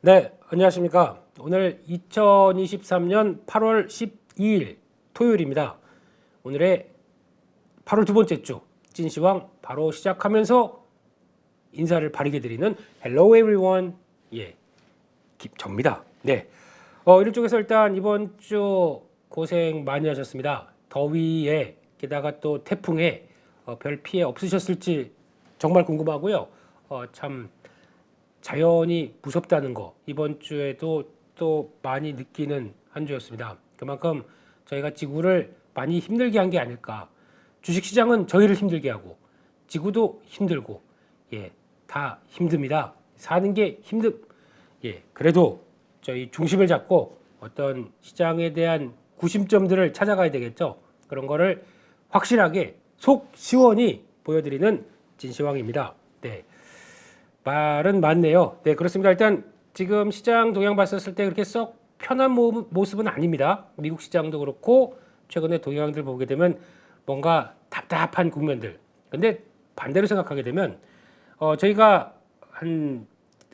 네, 안녕하십니까. 오늘 2023년 8월 12일 토요일입니다. 오늘의 8월 두 번째 주 찐시황 바로 시작하면서 인사를 바르게 드리는 Hello everyone. 예, 김정입니다. 네, 이런 쪽에서 일단 이번 주 고생 많이 하셨습니다. 더위에 게다가 또 태풍에 별 피해 없으셨을지 정말 궁금하고요. 참 자연이 무섭다는 거 이번 주에도 또 많이 느끼는 한 주였습니다. 그만큼 저희가 지구를 많이 힘들게 한 게 아닐까. 주식시장은 저희를 힘들게 하고 지구도 힘들고 다 힘듭니다. 사는 게 그래도 저희 중심을 잡고 어떤 시장에 대한 구심점들을 찾아가야 되겠죠. 그런 거를 확실하게 속 시원히 보여드리는 진시황입니다. 네. 말은 많네요. 네, 그렇습니다. 일단 지금 시장 동향 봤었을 때 그렇게 썩 편한 모습은 아닙니다. 미국 시장도 그렇고 최근에 동향들 보게 되면 뭔가 답답한 국면들. 근데 반대로 생각하게 되면 저희가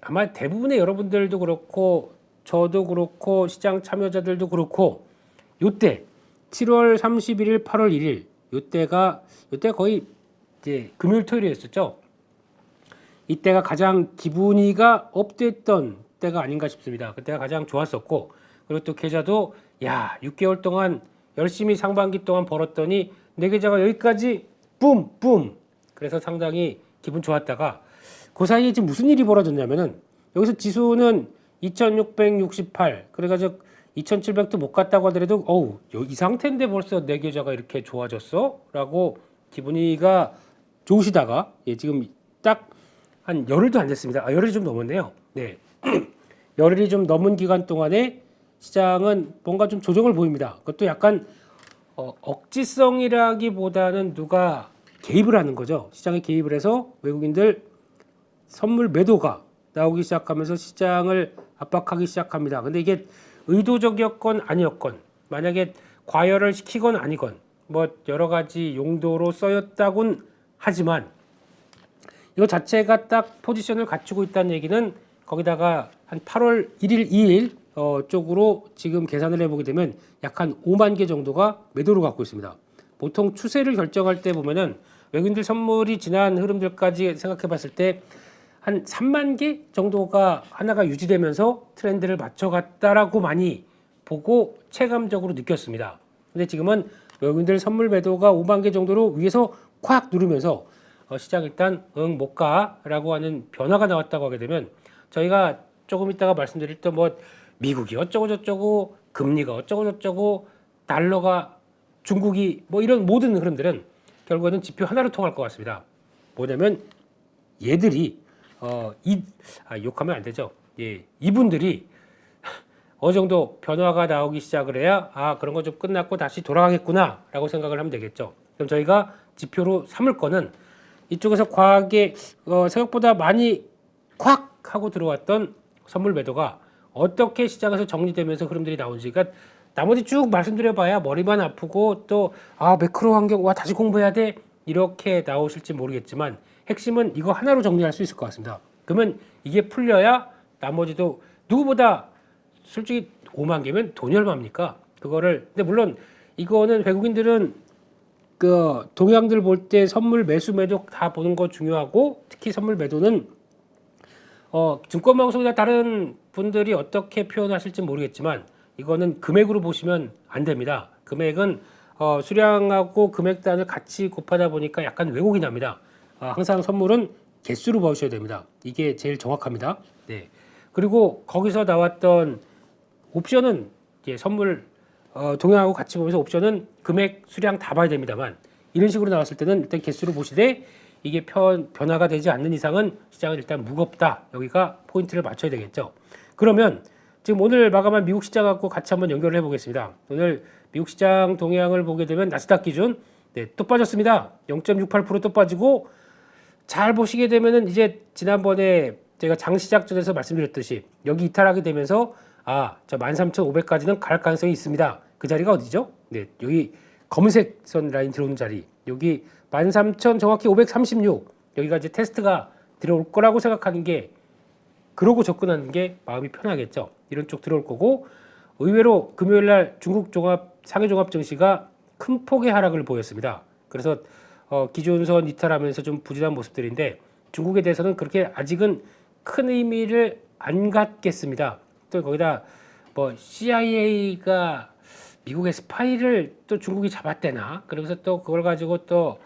아마 대부분의 여러분들도 그렇고 저도 그렇고 시장 참여자들도 그렇고 요때 7월 31일, 8월 1일 요때가 거의 이제 금요일 토요일이었었죠. 이때가 가장 기분이가 업됐던 때가 아닌가 싶습니다. 그때가 가장 좋았었고, 그리고 또 계좌도 6개월 동안 열심히 상반기 동안 벌었더니 내 계좌가 여기까지 뿜. 그래서 상당히 기분 좋았다가 그 사이에 지금 무슨 일이 벌어졌냐면은 여기서 지수는 2668 그래가지고 2700도 못 갔다고 하더라도 이 상태인데 벌써 내 계좌가 이렇게 좋아졌어? 라고 기분이가 좋으시다가 지금 딱 한 열흘도 안 됐습니다. 열흘이 좀 넘었네요. 네. 열흘이 좀 넘은 기간 동안에 시장은 뭔가 좀 조정을 보입니다. 그것도 약간 억지성이라기보다는 누가 개입을 하는 거죠. 시장에 개입을 해서 외국인들 선물 매도가 나오기 시작하면서 시장을 압박하기 시작합니다. 근데 이게 의도적이었건 아니었건 만약에 과열을 시키건 아니건 뭐 여러 가지 용도로 쓰였다곤 하지만 이거 자체가 딱 포지션을 갖추고 있다는 얘기는 거기다가 한 8월 1일, 2일 쪽으로 지금 계산을 해보게 되면 약 한 5만 개 정도가 매도를 갖고 있습니다. 보통 추세를 결정할 때 보면은 외국인들 선물이 지난 흐름들까지 생각해 봤을 때 한 3만 개 정도가 하나가 유지되면서 트렌드를 맞춰갔다라고 많이 보고 체감적으로 느꼈습니다. 근데 지금은 외국인들 선물 매도가 5만 개 정도로 위에서 콱 누르면서 시장 일단 못 가라고 하는 변화가 나왔다고 하게 되면 저희가 조금 이따가 말씀드릴 또 뭐 미국이 어쩌고 저쩌고 금리가 어쩌고 저쩌고 달러가 중국이 뭐 이런 모든 흐름들은 결국에는 지표 하나로 통할 것 같습니다. 뭐냐면 얘들이 욕하면 안 되죠. 이분들이 어느 정도 변화가 나오기 시작을 해야 그런 거 좀 끝났고 다시 돌아가겠구나라고 생각을 하면 되겠죠. 그럼 저희가 지표로 삼을 거는 이쪽에서 과하게 생각보다 많이 콱 하고 들어왔던 선물 매도가 어떻게 시장에서 정리되면서 흐름들이 나오는지. 그러니까 나머지 쭉 말씀드려봐야 머리만 아프고 또 매크로 환경 다시 공부해야 돼 이렇게 나오실지 모르겠지만 핵심은 이거 하나로 정리할 수 있을 것 같습니다. 그러면 이게 풀려야 나머지도 누구보다 솔직히 5만 개면 돈이 얼마입니까? 근데 물론 이거는 외국인들은 그 동향들 볼 때 선물 매수 매도 다 보는 거 중요하고 특히 선물 매도는 증권방송이나 다른 분들이 어떻게 표현하실지 모르겠지만 이거는 금액으로 보시면 안 됩니다. 금액은 수량하고 금액단을 같이 곱하다 보니까 약간 왜곡이 납니다. 항상 선물은 개수로 보셔야 됩니다. 이게 제일 정확합니다. 네. 그리고 거기서 나왔던 옵션은 선물 동향하고 같이 보면서 옵션은 금액 수량 다 봐야 됩니다만 이런 식으로 나왔을 때는 일단 개수로 보시되 이게 변화가 되지 않는 이상은 시장은 일단 무겁다. 여기가 포인트를 맞춰야 되겠죠. 그러면 지금 오늘 마감한 미국 시장하고 같이 한번 연결을 해보겠습니다. 오늘 미국 시장 동향을 보게 되면 나스닥 기준 또 빠졌습니다. 0.68%또 빠지고 잘 보시게 되면은 이제 지난번에 제가 장 시작 전에서 말씀드렸듯이 여기 이탈하게 되면서 저 13,500까지는 갈 가능성이 있습니다. 그 자리가 어디죠? 네, 여기 검은색 선 라인 들어오는 자리. 여기 13,000 정확히 536. 여기가 이제 테스트가 들어올 거라고 생각하는 게 그러고 접근하는 게 마음이 편하겠죠. 이런 쪽 들어올 거고 의외로 금요일 날 중국 종합 상해 종합 증시가 큰 폭의 하락을 보였습니다. 그래서 기준선 이탈하면서 좀 부진한 모습들인데 중국에 대해서는 그렇게 아직은 큰 의미를 안 갖겠습니다. 또 거기다 뭐 CIA가 미국의 스파이를 또 중국이 잡았대나 그러면서 또 그걸 가지고 또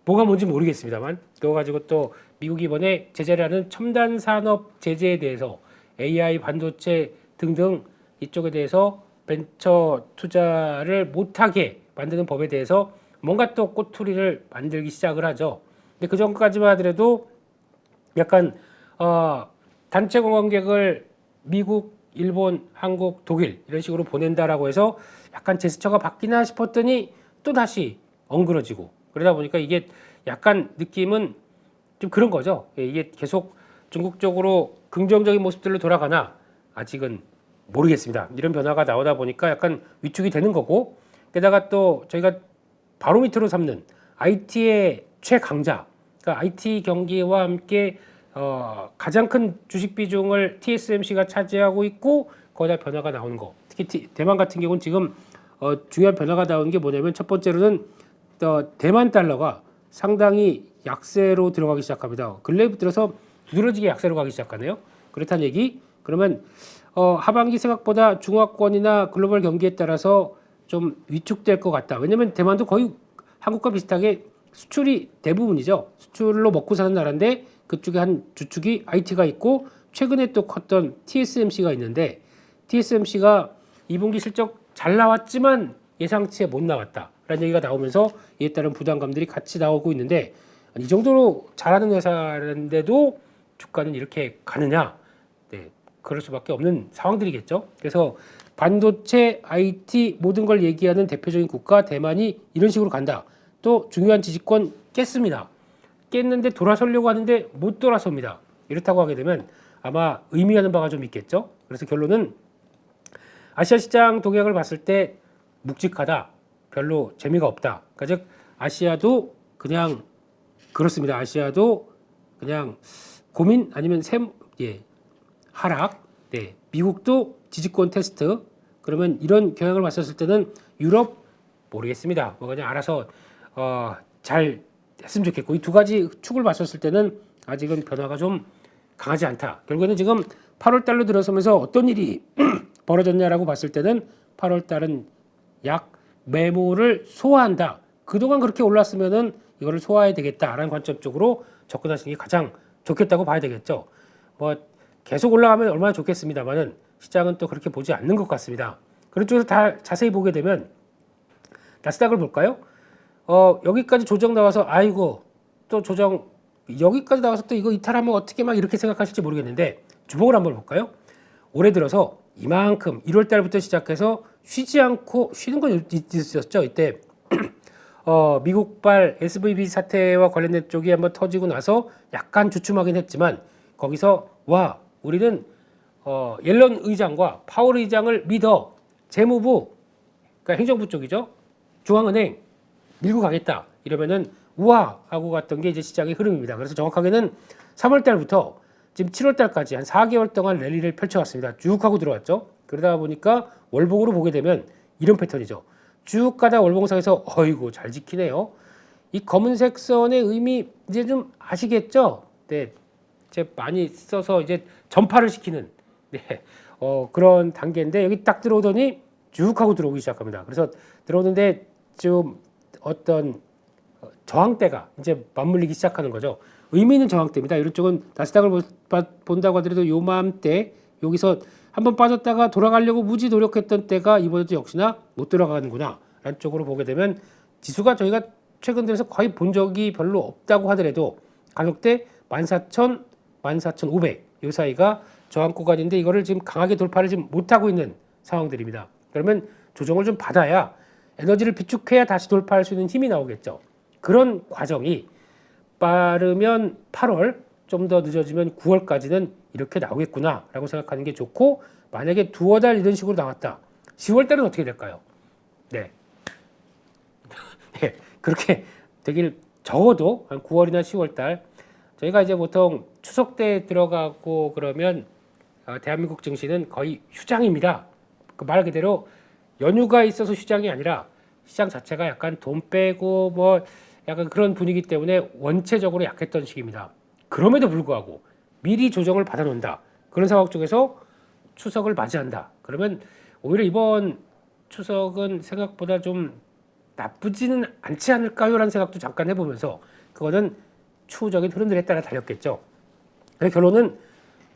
뭐가 뭔지 모르겠습니다만 그거 가지고 또 미국이 이번에 제재를 하는 첨단 산업 제재에 대해서 AI 반도체 등등 이쪽에 대해서 벤처 투자를 못하게 만드는 법에 대해서 뭔가 또 꼬투리를 만들기 시작을 하죠. 근데 그 전까지만 하더라도 약간 단체 관광객을 미국, 일본, 한국, 독일 이런 식으로 보낸다라고 해서 약간 제스처가 바뀌나 싶었더니 또 다시 엉그러지고 그러다 보니까 이게 약간 느낌은 좀 그런 거죠. 이게 계속 중국 쪽으로 긍정적인 모습들로 돌아가나 아직은 모르겠습니다. 이런 변화가 나오다 보니까 약간 위축이 되는 거고 게다가 또 저희가 바로 밑으로 삼는 IT의 최강자, 그러니까 IT 경기와 함께 가장 큰 주식 비중을 TSMC가 차지하고 있고 거기다 변화가 나오는 거. 특히 대만 같은 경우는 지금 중요한 변화가 나오는 게 뭐냐면 첫 번째로는 대만 달러가 상당히 약세로 들어가기 시작합니다. 근래 들어서 두드러지게 약세로 가기 시작하네요. 그렇다는 얘기. 그러면 하반기 생각보다 중화권이나 글로벌 경기에 따라서 좀 위축될 것 같다. 왜냐하면 대만도 거의 한국과 비슷하게 수출이 대부분이죠. 수출로 먹고 사는 나라인데 그쪽에 한 주축이 IT가 있고 최근에 또 컸던 TSMC가 있는데 TSMC가 2분기 실적 잘 나왔지만 예상치에 못 나왔다. 라는 얘기가 나오면서 이에 따른 부담감들이 같이 나오고 있는데 이 정도로 잘하는 회사인데도 주가는 이렇게 가느냐? 네, 그럴 수밖에 없는 상황들이겠죠. 그래서 반도체, IT 모든 걸 얘기하는 대표적인 국가 대만이 이런 식으로 간다. 또 중요한 지지권 깼습니다. 깼는데 돌아서려고 하는데 못 돌아섭니다. 이렇다고 하게 되면 아마 의미하는 바가 좀 있겠죠. 그래서 결론은 아시아 시장 동향을 봤을 때 묵직하다. 별로 재미가 없다. 그러니까 즉 아시아도 그냥 그렇습니다. 아시아도 그냥 고민 아니면 하락. 네. 미국도 지지권 테스트. 그러면 이런 경향을 봤었을 때는 유럽 모르겠습니다. 뭐 그냥 알아서 잘 했으면 좋겠고 이 두 가지 축을 봤었을 때는 아직은 변화가 좀 강하지 않다. 결국에는 지금 8월 달로 들어서면서 어떤 일이 벌어졌냐라고 봤을 때는 8월 달은 약 매물을 소화한다. 그동안 그렇게 올랐으면은 이거를 소화해야 되겠다라는 관점 쪽으로 접근하시는 게 가장 좋겠다고 봐야 되겠죠. 뭐 계속 올라가면 얼마나 좋겠습니다만은 시장은 또 그렇게 보지 않는 것 같습니다. 그런 쪽에서 다 자세히 보게 되면 나스닥을 볼까요? 여기까지 조정 나와서 아이고 또 조정 여기까지 나와서 또 이거 이탈하면 어떻게 막 이렇게 생각하실지 모르겠는데 주봉을 한번 볼까요? 올해 들어서 이만큼 1월 달부터 시작해서 쉬지 않고 쉬는 건 있었죠. 이때 미국발 SVB 사태와 관련된 쪽이 한번 터지고 나서 약간 주춤하긴 했지만 거기서 와 우리는 옐런 의장과 파월 의장을 믿어 재무부 그러니까 행정부 쪽이죠. 중앙은행 밀고 가겠다 이러면은 우와 하고 갔던 게 이제 시장의 흐름입니다. 그래서 정확하게는 3월 달부터 지금 7월 달까지 한 4개월 동안 랠리를 펼쳐왔습니다. 쭉 하고 들어왔죠. 그러다 보니까 월봉으로 보게 되면 이런 패턴이죠. 쭉 가다 월봉상에서 어이구 잘 지키네요. 이 검은색 선의 의미 이제 좀 아시겠죠? 네, 이제 많이 써서 이제 전파를 시키는 그런 단계인데 여기 딱 들어오더니 쭉 하고 들어오기 시작합니다. 그래서 들어오는데 좀 어떤 저항대가 이제 맞물리기 시작하는 거죠. 의미 있는 저항대입니다. 이런 쪽은 나스닥을 본다고 하더라도 요맘때 여기서 한번 빠졌다가 돌아가려고 무지 노력했던 때가 이번에도 역시나 못 돌아가는구나 라는 쪽으로 보게 되면 지수가 저희가 최근 들어서 거의 본 적이 별로 없다고 하더라도 가격대 14,000, 14,500 이 사이가 저항 구간인데 이거를 지금 강하게 돌파를 지금 못하고 있는 상황들입니다. 그러면 조정을 좀 받아야 에너지를 비축해야 다시 돌파할 수 있는 힘이 나오겠죠. 그런 과정이 빠르면 8월, 좀 더 늦어지면 9월까지는 이렇게 나오겠구나 라고 생각하는 게 좋고 만약에 두어 달 이런 식으로 나왔다. 10월 달은 어떻게 될까요? 네. 네. 그렇게 되길 적어도 한 9월이나 10월 달 저희가 이제 보통 추석 때 들어가고 그러면 대한민국 증시는 거의 휴장입니다. 그 말 그대로 연휴가 있어서 휴장이 아니라 시장 자체가 약간 돈 빼고 뭐 약간 그런 분위기 때문에 원체적으로 약했던 시기입니다. 그럼에도 불구하고 미리 조정을 받아놓는다. 그런 상황 쪽에서 추석을 맞이한다. 그러면 오히려 이번 추석은 생각보다 좀 나쁘지는 않지 않을까요라는 생각도 잠깐 해보면서 그거는 추후적인 흐름들에 따라 달렸겠죠. 결론은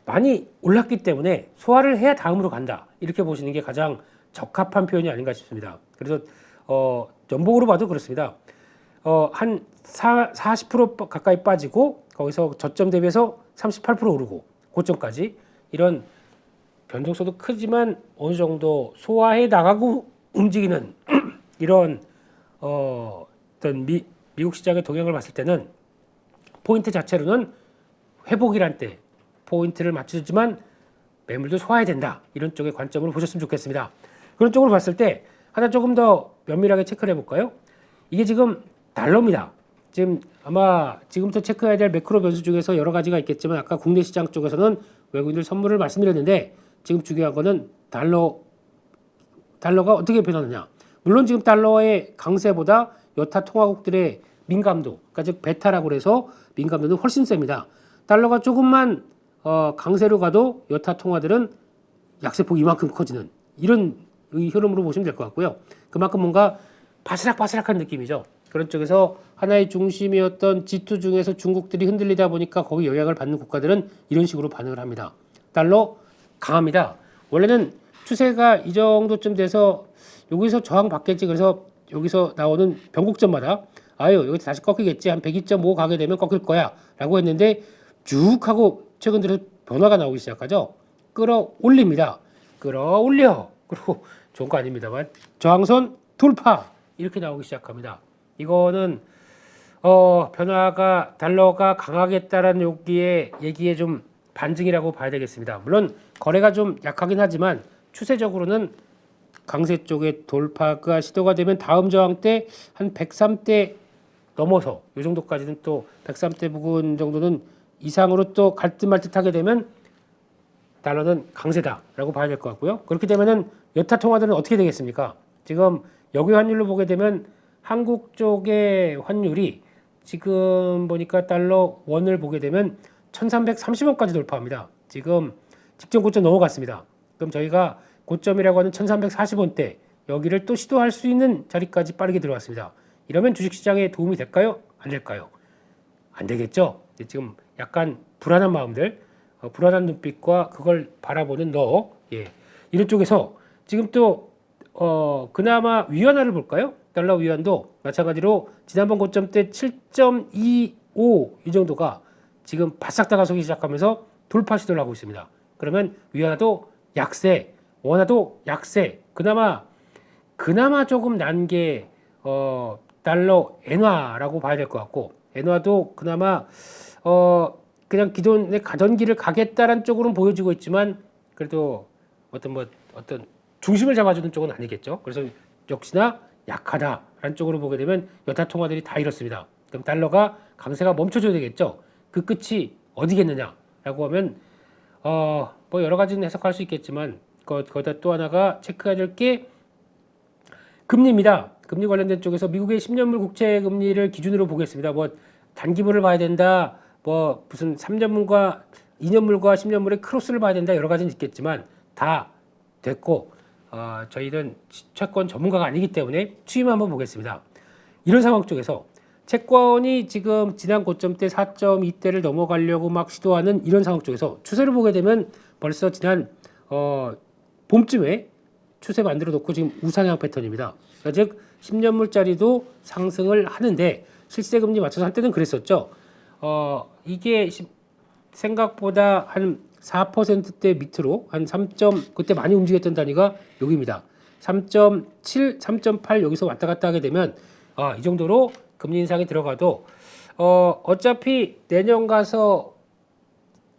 많이 올랐기 때문에 소화를 해야 다음으로 간다. 이렇게 보시는 게 가장 적합한 표현이 아닌가 싶습니다. 그래서 연봉으로 봐도 그렇습니다. 한 40% 가까이 빠지고 거기서 저점 대비해서 38% 오르고 고점까지 이런 변동성도 크지만 어느 정도 소화해 나가고 움직이는 이런 어떤 미국 시장의 동향을 봤을 때는 포인트 자체로는 회복이란 때 포인트를 맞추지만 매물도 소화해야 된다. 이런 쪽의 관점으로 보셨으면 좋겠습니다. 그런 쪽으로 봤을 때 하나 조금 더 면밀하게 체크를 해볼까요? 이게 지금 달러입니다. 지금 아마 지금부터 체크해야 될 매크로 변수 중에서 여러 가지가 있겠지만 아까 국내 시장 쪽에서는 외국인들 선물을 말씀드렸는데 지금 중요한 거는 달러가 어떻게 변하느냐. 물론 지금 달러의 강세보다 여타 통화국들의 민감도, 그러니까 즉 베타라고 해서 민감도는 훨씬 셉니다. 달러가 조금만 강세로 가도 여타 통화들은 약세폭이 이만큼 커지는 이런 흐름으로 보시면 될 것 같고요. 그만큼 뭔가 바스락바스락한 느낌이죠. 그런 쪽에서 하나의 중심이었던 G2 중에서 중국들이 흔들리다 보니까 거기 영향을 받는 국가들은 이런 식으로 반응을 합니다. 달러 강합니다. 원래는 추세가 이 정도쯤 돼서 여기서 저항 받겠지. 그래서 여기서 나오는 변곡점마다 여기서 다시 꺾이겠지. 한 102.5 가게 되면 꺾일 거야 라고 했는데 쭉 하고 최근 들어 변화가 나오기 시작하죠. 끌어올립니다. 끌어올려. 그리고 좋은 거 아닙니다만 저항선 돌파 이렇게 나오기 시작합니다. 이거는 변화가 달러가 강하겠다라는 얘기에 좀 반증이라고 봐야 되겠습니다. 물론 거래가 좀 약하긴 하지만 추세적으로는 강세 쪽에 돌파가 시도가 되면 다음 저항 때 한 103대 넘어서 이 정도까지는 또 103대 부근 정도는 이상으로 또 갈 듯 말 듯 하게 되면 달러는 강세다라고 봐야 될 것 같고요. 그렇게 되면은 여타 통화들은 어떻게 되겠습니까? 지금 여기 환율로 보게 되면 한국 쪽의 환율이 지금 보니까 달러 원을 보게 되면 1330원까지 돌파합니다. 지금 직전 고점 넘어갔습니다. 그럼 저희가 고점이라고 하는 1340원대 여기를 또 시도할 수 있는 자리까지 빠르게 들어왔습니다. 이러면 주식시장에 도움이 될까요? 안 될까요? 안 되겠죠. 지금 약간 불안한 마음들, 불안한 눈빛과 그걸 바라보는 이런 쪽에서 지금 또 그나마 위안화를 볼까요? 달러 위안도 마찬가지로 지난번 고점 때 7.25 이 정도가 지금 바싹 다가서기 시작하면서 돌파 시도를 하고 있습니다. 그러면 위안화도 약세, 원화도 약세. 그나마 조금 난 게 달러 엔화라고 봐야 될 것 같고 엔화도 그나마 그냥 기존에 가던 길을 가겠다라는 쪽으로는 보여지고 있지만 그래도 어떤 중심을 잡아주는 쪽은 아니겠죠. 그래서 역시나 약하다라는 쪽으로 보게 되면 여타 통화들이 다 이렇습니다. 그럼 달러가 강세가 멈춰줘야 되겠죠. 그 끝이 어디겠느냐라고 하면 뭐 여러 가지는 해석할 수 있겠지만 거기다 또 하나가 체크해야 될 게 금리입니다. 금리 관련된 쪽에서 미국의 10년물 국채 금리를 기준으로 보겠습니다. 뭐 단기물을 봐야 된다. 뭐 무슨 3년물과 2년물과 10년물의 크로스를 봐야 된다. 여러 가지는 있겠지만 다 됐고 저희는 채권 전문가가 아니기 때문에 추이만 한번 보겠습니다. 이런 상황 쪽에서 채권이 지금 지난 고점 때 4.2대를 넘어가려고 막 시도하는 이런 상황 쪽에서 추세를 보게 되면 벌써 지난 봄쯤에 추세 만들어 놓고 지금 우상향 패턴입니다. 그러니까 즉 10년물짜리도 상승을 하는데 실세금리 맞춰서 한때는 그랬었죠. 이게 생각보다 한 4%대 밑으로 한 3. 그때 많이 움직였던 단위가 여기입니다. 3.7, 3.8 여기서 왔다 갔다 하게 되면 이 정도로 금리 인상이 들어가도 어차피 내년 가서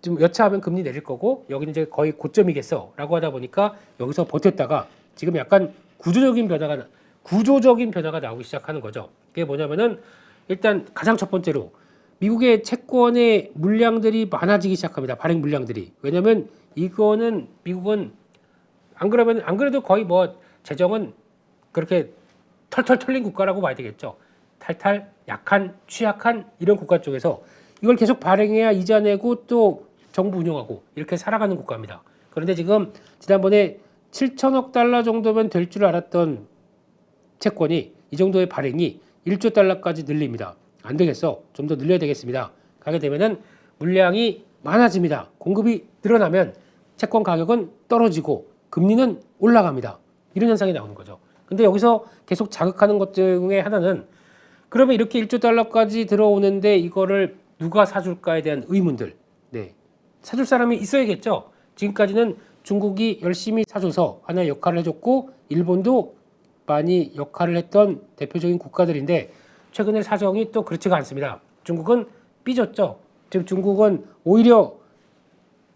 좀 여차하면 금리 내릴 거고 여기는 이제 거의 고점이겠어라고 하다 보니까 여기서 버텼다가 지금 약간 구조적인 변화가 나오기 시작하는 거죠. 그게 뭐냐면은 일단 가장 첫 번째로 미국의 채권의 물량들이 많아지기 시작합니다. 발행 물량들이. 왜냐하면 이거는 미국은 안 그래도 거의 뭐 재정은 그렇게 털털 털린 국가라고 봐야 되겠죠. 탈탈 약한 취약한 이런 국가 쪽에서 이걸 계속 발행해야 이자 내고 또 정부 운영하고 이렇게 살아가는 국가입니다. 그런데 지금 지난번에 7천억 달러 정도면 될 줄 알았던 채권이 이 정도의 발행이 1조 달러까지 늘립니다. 안 되겠어. 좀 더 늘려야 되겠습니다. 가게 되면은 물량이 많아집니다. 공급이 늘어나면 채권 가격은 떨어지고 금리는 올라갑니다. 이런 현상이 나오는 거죠. 근데 여기서 계속 자극하는 것 중에 하나는 그러면 이렇게 1조 달러까지 들어오는데 이거를 누가 사줄까에 대한 의문들. 네. 사줄 사람이 있어야겠죠. 지금까지는 중국이 열심히 사줘서 하나의 역할을 해줬고 일본도 많이 역할을 했던 대표적인 국가들인데 최근에 사정이 또 그렇지가 않습니다. 중국은 삐졌죠. 지금 중국은 오히려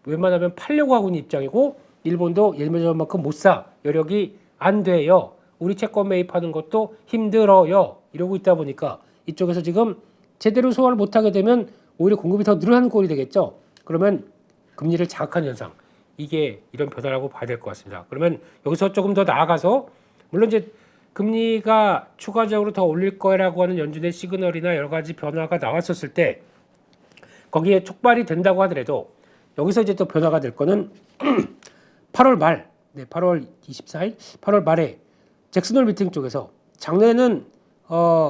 웬만하면 팔려고 하고 있는 입장이고 일본도 예전만큼 못 사. 여력이 안 돼요. 우리 채권 매입하는 것도 힘들어요. 이러고 있다 보니까 이쪽에서 지금 제대로 소화를 못하게 되면 오히려 공급이 더 늘어나는 꼴이 되겠죠. 그러면 금리를 자극하는 현상. 이게 이런 변화라고 봐야 될 것 같습니다. 그러면 여기서 조금 더 나아가서 물론 이제 금리가 추가적으로 더 올릴 거라고 하는 연준의 시그널이나 여러 가지 변화가 나왔었을 때 거기에 촉발이 된다고 하더라도 여기서 이제 또 변화가 될 거는 8월 말, 네, 8월 24일, 8월 말에 잭슨홀 미팅 쪽에서 작년에는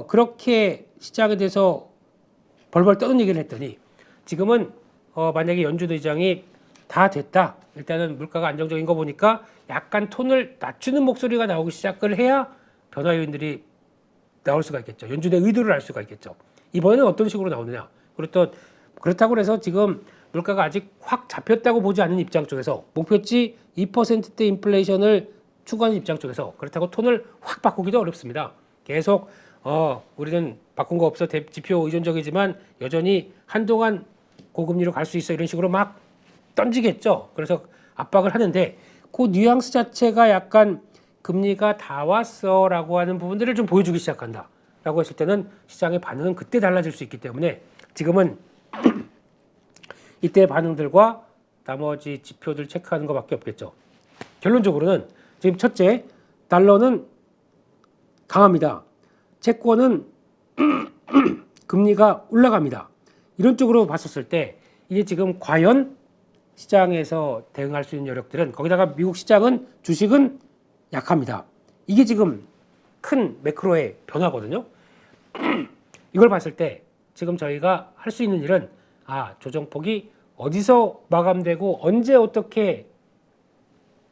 그렇게 시장에 대해서 벌벌 떠는 얘기를 했더니 지금은 만약에 연준 의장이 다 됐다. 일단은 물가가 안정적인 거 보니까 약간 톤을 낮추는 목소리가 나오기 시작을 해야 변화 요인들이 나올 수가 있겠죠. 연준의 의도를 알 수가 있겠죠. 이번에는 어떤 식으로 나오느냐. 그리고 또 그렇다고 해서 지금 물가가 아직 확 잡혔다고 보지 않는 입장 쪽에서 목표치 2%대 인플레이션을 추구하는 입장 쪽에서 그렇다고 톤을 확 바꾸기도 어렵습니다. 계속 우리는 바꾼 거 없어 지표 의존적이지만 여전히 한동안 고금리로 갈 수 있어 이런 식으로 막 던지겠죠. 그래서 압박을 하는데 그 뉘앙스 자체가 약간 금리가 다 왔어라고 하는 부분들을 좀 보여주기 시작한다라고 했을 때는 시장의 반응은 그때 달라질 수 있기 때문에 지금은 이때의 반응들과 나머지 지표들 체크하는 것밖에 없겠죠. 결론적으로는 지금 첫째, 달러는 강합니다. 채권은 금리가 올라갑니다. 이런 쪽으로 봤었을 때 이게 지금 과연 시장에서 대응할 수 있는 여력들은 거기다가 미국 시장은 주식은 약합니다. 이게 지금 큰 매크로의 변화거든요. 이걸 봤을 때 지금 저희가 할 수 있는 일은 조정폭이 어디서 마감되고 언제 어떻게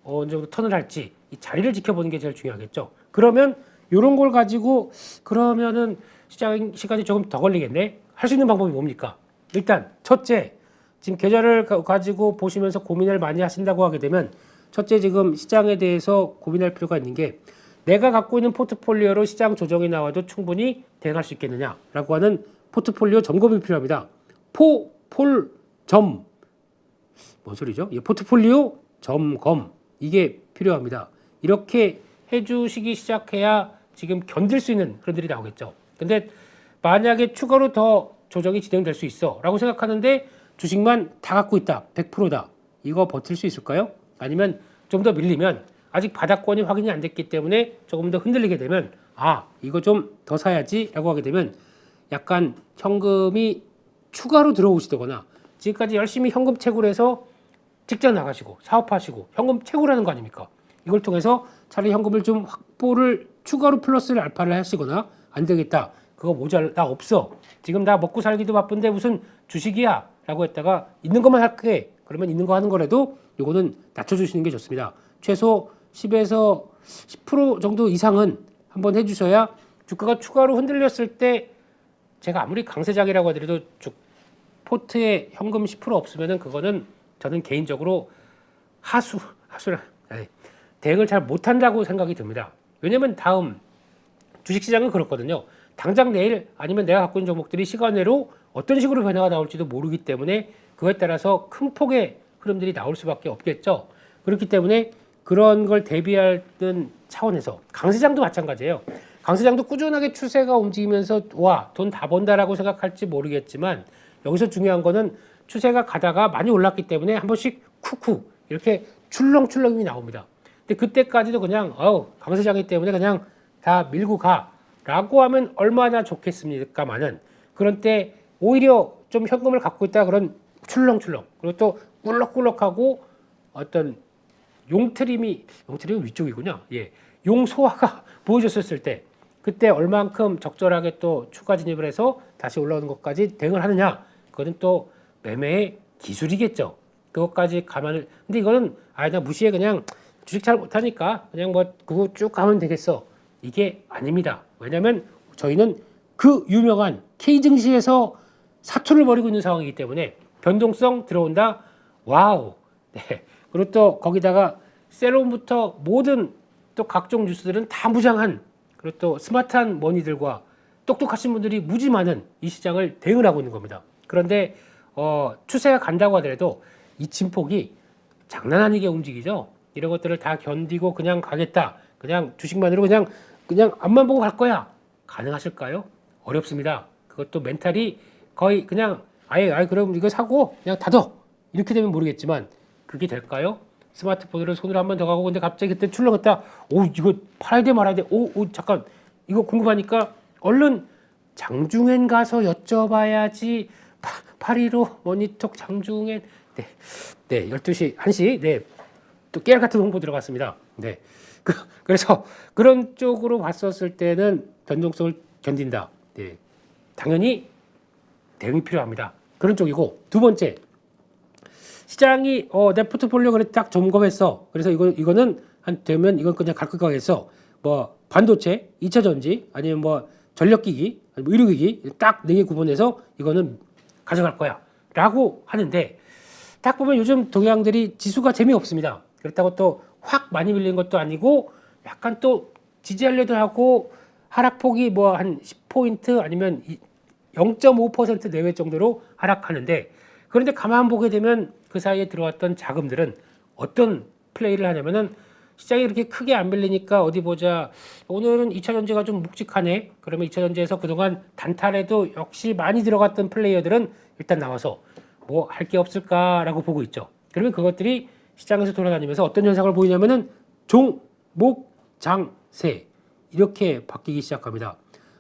어느 정도 턴을 할지 이 자리를 지켜보는 게 제일 중요하겠죠. 그러면 이런 걸 가지고 그러면은 시간이 조금 더 걸리겠네. 할 수 있는 방법이 뭡니까? 일단 첫째, 지금 계좌를 가지고 보시면서 고민을 많이 하신다고 하게 되면 첫째 지금 시장에 대해서 고민할 필요가 있는 게 내가 갖고 있는 포트폴리오로 시장 조정이 나와도 충분히 대응할 수 있겠느냐라고 하는 포트폴리오 점검이 필요합니다. 뭔 소리죠? 포트폴리오 점검 이게 필요합니다. 이렇게 해주시기 시작해야 지금 견딜 수 있는 그런 들이 나오겠죠. 근데 만약에 추가로 더 조정이 진행될 수 있어 라고 생각하는데 주식만 다 갖고 있다 100%다 이거 버틸 수 있을까요? 아니면 좀 더 밀리면 아직 바닥권이 확인이 안 됐기 때문에 조금 더 흔들리게 되면 이거 좀 더 사야지 라고 하게 되면 약간 현금이 추가로 들어오시거나 지금까지 열심히 현금 채굴 해서 직장 나가시고 사업하시고 현금 채굴하는 거 아닙니까? 이걸 통해서 차라리 현금을 좀 확보를 추가로 플러스를 알파를 하시거나 안 되겠다. 그거 나 없어. 지금 나 먹고 살기도 바쁜데 무슨 주식이야 라고 했다가 있는 것만 할게. 그러면 있는 거 하는 거라도 요거는 낮춰주시는 게 좋습니다. 최소 10에서 10% 정도 이상은 한번 해주셔야 주가가 추가로 흔들렸을 때 제가 아무리 강세장이라고 하더라도 포트에 현금 10% 없으면은 그거는 저는 개인적으로 대응을 잘 못한다고 생각이 듭니다. 왜냐면 다음 주식시장은 그렇거든요. 당장 내일 아니면 내가 갖고 있는 종목들이 시간 내로 어떤 식으로 변화가 나올지도 모르기 때문에 그거에 따라서 큰 폭의 흐름들이 나올 수밖에 없겠죠. 그렇기 때문에 그런 걸 대비하는 차원에서 강세장도 마찬가지예요. 강세장도 꾸준하게 추세가 움직이면서 와, 돈 다 번다라고 생각할지 모르겠지만 여기서 중요한 거는 추세가 가다가 많이 올랐기 때문에 한 번씩 쿡쿡 이렇게 출렁출렁이 나옵니다. 근데 그때까지도 그냥 강세장이기 때문에 그냥 다 밀고 가라고 하면 얼마나 좋겠습니까마는 그런 때 오히려 좀 현금을 갖고 있다 그런 출렁출렁 그리고 또 꿀럭꿀럭하고 어떤 용트림이 위쪽이군요. 예, 용소화가 보여줬을 때 그때 얼만큼 적절하게 또 추가 진입을 해서 다시 올라오는 것까지 대응을 하느냐 그거는 또 매매의 기술이겠죠. 그것까지 감안을 근데 이거는 나 무시해 그냥 주식 잘 못하니까 그냥 뭐 그거 쭉 가면 되겠어 이게 아닙니다. 왜냐하면 저희는 그 유명한 K 증시에서 사투를 벌이고 있는 상황이기 때문에 변동성 들어온다 와우. 네. 그리고 또 거기다가 셀론부터 모든 또 각종 뉴스들은 다 무장한 그리고 또 스마트한 머니들과 똑똑하신 분들이 무지 많은 이 시장을 대응을 하고 있는 겁니다. 그런데 추세가 간다고 하더라도 이 진폭이 장난 아니게 움직이죠. 이런 것들을 다 견디고 그냥 가겠다. 그냥 주식만으로 그냥 앞만 보고 갈 거야. 가능하실까요? 어렵습니다. 그것도 멘탈이 거의 그냥 아예 그럼 이거 사고 그냥 닫어. 이렇게 되면 모르겠지만 그게 될까요? 스마트폰으로 손으로 한 번 더 가고 근데 갑자기 그때 출렁했다. 오 이거 팔아야 돼 말아야 돼. 오 잠깐 이거 궁금하니까 얼른 장중엔 가서 여쭤봐야지. 8.15 머니톡 장중엔 네 12시 1시 또 깨알 같은 홍보 들어갔습니다. 네. 그래서 그런 쪽으로 봤었을 때는 변동성을 견딘다. 네. 당연히 대응이 필요합니다. 그런 쪽이고 두 번째 시장이 내 포트폴리오 그래 딱 점검했어. 그래서 이거는 한 되면 이건 그냥 갈 것 같겠어. 뭐 반도체, 2차 전지 아니면 뭐 전력기기, 아니면 의료기기 딱 4개 구분해서 이거는 가져갈 거야라고 하는데 딱 보면 요즘 동향들이 지수가 재미없습니다. 그렇다고 또 확 많이 밀리는 것도 아니고 약간 또 지지하려도 하고 하락폭이 뭐 한 10포인트 아니면 0.5% 내외 정도로 하락하는데 그런데 가만 보게 되면 그 사이에 들어왔던 자금들은 어떤 플레이를 하냐면은 시장이 이렇게 크게 안 밀리니까 어디 보자. 오늘은 2차 전지가 좀 묵직하네. 그러면 2차 전지에서 그동안 단타에도 역시 많이 들어갔던 플레이어들은 일단 나와서 뭐 할 게 없을까라고 보고 있죠. 그러면 그것들이 시장에서 돌아다니면서 어떤 현상을 보이냐면은 종목 장세 이렇게 바뀌기 시작합니다.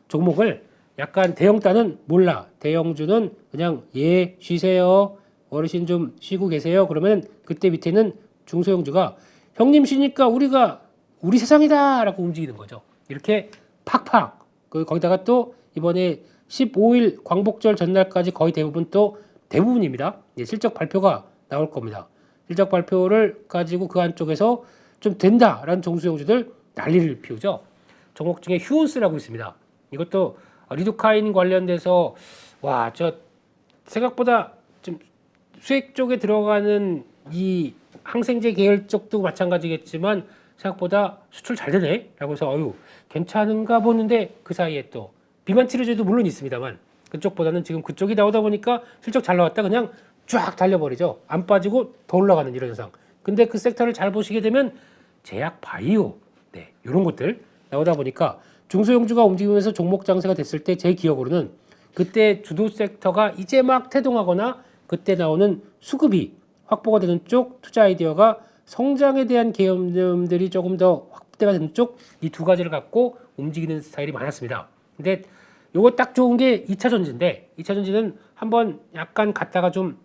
종목을 약간 대형단은 몰라. 대형주는 그냥 쉬세요. 어르신 좀 쉬고 계세요. 그러면 그때 밑에는 중소형주가 형님 쉬니까 우리 세상이다라고 움직이는 거죠. 이렇게 팍팍. 거기다가 또 이번에 15일 광복절 전날까지 거의 대부분입니다. 실적 발표가 나올 겁니다. 실적 발표를 가지고 그 안쪽에서 좀 된다라는 중소형주들 난리를 피우죠. 종목 중에 휴온스라고 있습니다. 이것도 리도카인 관련돼서 저 생각보다 좀 수액 쪽에 들어가는 이 항생제 계열 쪽도 마찬가지겠지만 생각보다 수출 잘 되네 라고 해서 괜찮은가 보는데 그 사이에 또 비만 치료제도 물론 있습니다만 그쪽보다는 지금 그쪽이 나오다 보니까 실적 잘 나왔다 그냥 쫙 달려버리죠. 안 빠지고 더 올라가는 이런 현상. 근데 그 섹터를 잘 보시게 되면 제약 바이오 이런 것들 나오다 보니까 중소형주가 움직이면서 종목 장세가 됐을 때 제 기억으로는 그때 주도 섹터가 이제 막 태동하거나 그때 나오는 수급이 확보가 되는 쪽 투자 아이디어가 성장에 대한 개념들이 조금 더 확대가 되는 쪽 이 두 가지를 갖고 움직이는 스타일이 많았습니다. 근데 요거 딱 좋은 게 2차 전지인데 2차 전지는 한번 약간 갔다가 좀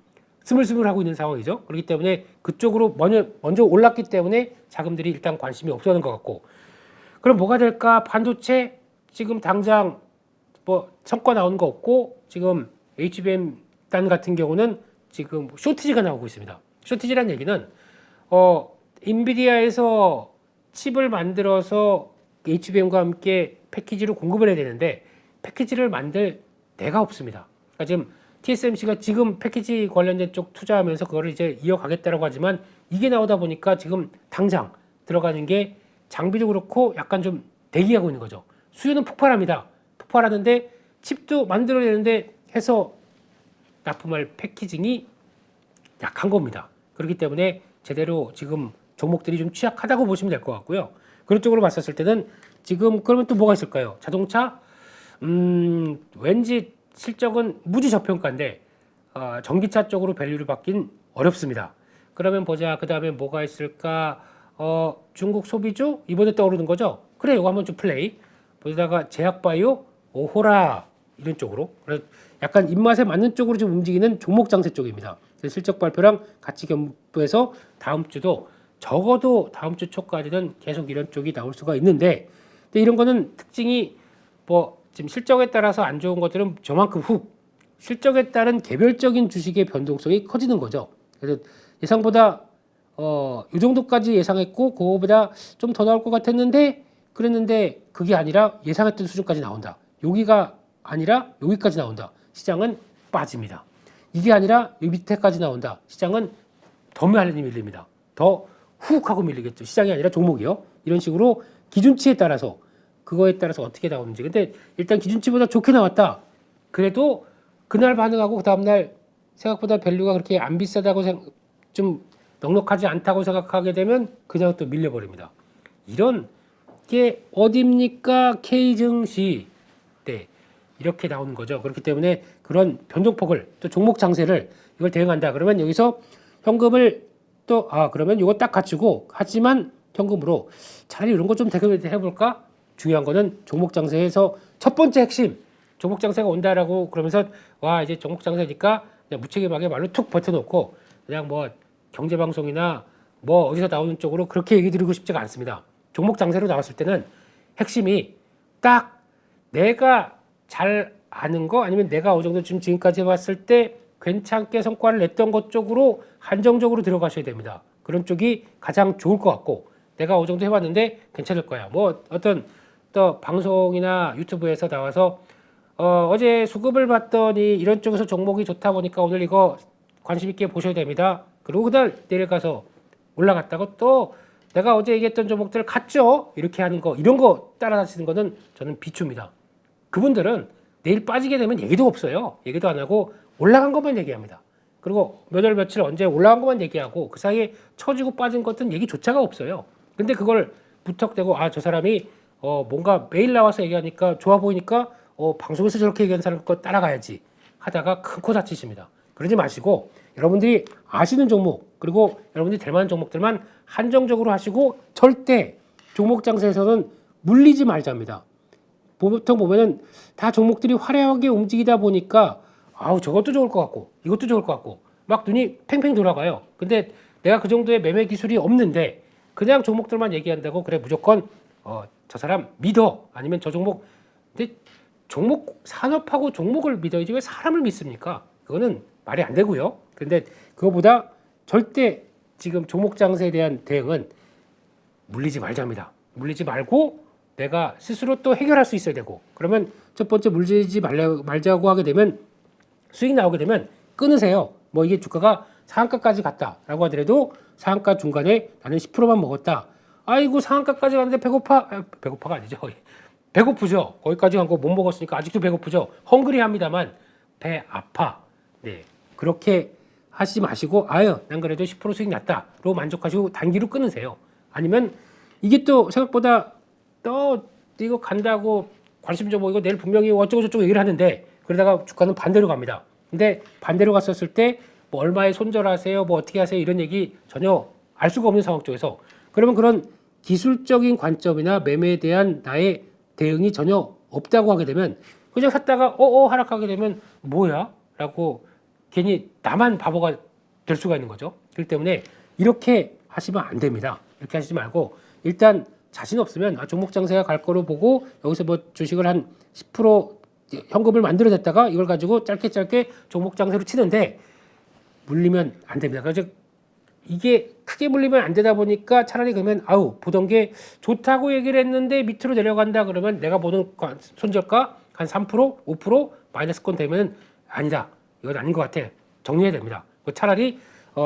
스물스물하고 있는 상황이죠. 그렇기 때문에 그쪽으로 먼저 올랐기 때문에 자금들이 일단 관심이 없어하는 것 같고 그럼 뭐가 될까? 반도체 지금 당장 뭐 성과 나오는 거 없고 지금 HBM 단 같은 경우는 지금 쇼티지가 나오고 있습니다. 쇼티지란 얘기는 인비디아에서 칩을 만들어서 HBM과 함께 패키지로 공급을 해야 되는데 패키지를 만들 데가 없습니다. 그러니까 지금 TSMC가 지금 패키지 관련된 쪽 투자하면서 그거를 이제 이어가겠다라고 하지만 이게 나오다 보니까 지금 당장 들어가는 게 장비도 그렇고 약간 좀 대기하고 있는 거죠. 수요는 폭발합니다. 폭발하는데 칩도 만들어야 되는데 해서 납품할 패키징이 약한 겁니다. 그렇기 때문에 제대로 지금 종목들이 좀 취약하다고 보시면 될 것 같고요. 그런 쪽으로 봤었을 때는 지금 그러면 또 뭐가 있을까요? 자동차 왠지 실적은 무지 저평가인데 전기차 쪽으로 밸류를 받긴 어렵습니다. 그러면 보자. 그 다음에 뭐가 있을까? 중국 소비주 이번에 떠오르는 거죠. 그래, 이거 한번 좀 플레이. 보다가 제약바이오, 오호라 이런 쪽으로. 그래서 약간 입맛에 맞는 쪽으로 좀 움직이는 종목 장세 쪽입니다. 실적 발표랑 같이 겸비해서 다음 주도 적어도 다음 주 초까지는 계속 이런 쪽이 나올 수가 있는데, 근데 이런 거는 특징이 뭐 지금 실적에 따라서 안 좋은 것들은 저만큼 훅 실적에 따른 개별적인 주식의 변동성이 커지는 거죠. 그래서 예상보다 이 정도까지 예상했고 그거보다 좀 더 나올 것 같았는데 그랬는데 그게 아니라 예상했던 수준까지 나온다. 여기가 아니라 여기까지 나온다. 시장은 빠집니다. 이게 아니라 여기 밑에까지 나온다. 시장은 더 많이 밀립니다. 더 훅 하고 밀리겠죠. 시장이 아니라 종목이요. 이런 식으로 기준치에 따라서 그거에 따라서 어떻게 나오는지. 근데 일단 기준치보다 좋게 나왔다. 그래도 그날 반응하고 그 다음날 생각보다 밸류가 그렇게 안 비싸다고 좀 넉넉하지 않다고 생각하게 되면 그냥 또 밀려버립니다. 이런 게 어딥니까? K증시 때 이렇게 나오는 거죠. 그렇기 때문에 그런 변동폭을 또 종목 장세를 이걸 대응한다. 그러면 여기서 현금을 또 그러면 이거 딱 갖추고 하지만 현금으로 차라리 이런 거 좀 해볼까? 중요한 거는 종목 장세에서 첫 번째 핵심 종목 장세가 온다라고 그러면서 와 이제 종목 장세니까 그냥 무책임하게 말로 툭 버텨놓고 그냥 뭐 경제 방송이나 뭐 어디서 나오는 쪽으로 그렇게 얘기 드리고 싶지가 않습니다. 종목 장세로 나왔을 때는 핵심이 딱 내가 잘 아는 거 아니면 내가 어느 정도 지금까지 해봤을 때 괜찮게 성과를 냈던 것 쪽으로 한정적으로 들어가셔야 됩니다. 그런 쪽이 가장 좋을 것 같고 내가 어느 정도 해봤는데 괜찮을 거야. 뭐 어떤 또 방송이나 유튜브에서 나와서 어제 수급을 봤더니 이런 쪽에서 종목이 좋다 보니까 오늘 이거 관심 있게 보셔야 됩니다. 그리고 그날 내일 가서 올라갔다고 또 내가 어제 얘기했던 종목들 갔죠? 이렇게 하는 거 이런 거 따라다니는 거는 저는 비추입니다. 그분들은 내일 빠지게 되면 얘기도 없어요. 얘기도 안 하고 올라간 것만 얘기합니다. 그리고 몇 월 며칠 언제 올라간 것만 얘기하고 그 사이에 처지고 빠진 것은 얘기조차가 없어요. 근데 그걸 무턱대고 저 사람이 뭔가 매일 나와서 얘기하니까 좋아 보이니까 방송에서 저렇게 얘기하는 사람 거 따라가야지 하다가 큰 코 다치십니다. 그러지 마시고 여러분들이 아시는 종목 그리고 여러분들이 될 만한 종목들만 한정적으로 하시고 절대 종목 장세에서는 물리지 말자입니다. 보통 보면은 다 종목들이 화려하게 움직이다 보니까 저것도 좋을 것 같고 이것도 좋을 것 같고 막 눈이 팽팽 돌아가요. 근데 내가 그 정도의 매매 기술이 없는데 그냥 종목들만 얘기한다고 그래 무조건 저 사람 믿어 아니면 저 종목 근데 종목 산업하고 종목을 믿어야지 왜 사람을 믿습니까? 그거는 말이 안 되고요. 근데 그거보다 절대 지금 종목 장세에 대한 대응은 물리지 말자입니다. 물리지 말고 내가 스스로 또 해결할 수 있어야 되고 그러면 첫 번째 물리지 말자고 하게 되면 수익 나오게 되면 끊으세요. 뭐 이게 주가가 상한가까지 갔다라고 하더라도 상한가 중간에 나는 10%만 먹었다. 아이고 상한가까지 갔는데 배고파가 아니죠. 배고프죠. 거기까지 간 거 못 먹었으니까 아직도 배고프죠. 헝그리합니다만 배 아파. 네 그렇게 하시지 마시고 난 그래도 10% 수익 났다로 만족하시고 단기로 끊으세요. 아니면 이게 또 생각보다 또 이거 간다고 관심 좀 보이고 내일 분명히 어쩌고 저쩌고 얘기를 하는데 그러다가 주가는 반대로 갑니다. 근데 반대로 갔었을 때 뭐 얼마에 손절하세요, 뭐 어떻게 하세요 이런 얘기 전혀 알 수가 없는 상황 쪽에서 그러면 그런 기술적인 관점이나 매매에 대한 나의 대응이 전혀 없다고 하게 되면 그냥 샀다가 하락하게 되면 뭐야? 라고 괜히 나만 바보가 될 수가 있는 거죠. 그렇기 때문에 이렇게 하시면 안 됩니다. 이렇게 하시지 말고 일단 자신 없으면 종목 장세가 갈 거로 보고 여기서 뭐 주식을 한 10% 현금을 만들어냈다가 이걸 가지고 짧게 종목 장세로 치는데 물리면 안 됩니다. 그래서 이게 크게 물리면 안 되다 보니까 차라리 그러면 보던 게 좋다고 얘기를 했는데 밑으로 내려간다 그러면 내가 보는 손절가 한 3%, 5% 마이너스권 되면 아니다. 이건 아닌 것 같아. 정리해야 됩니다. 차라리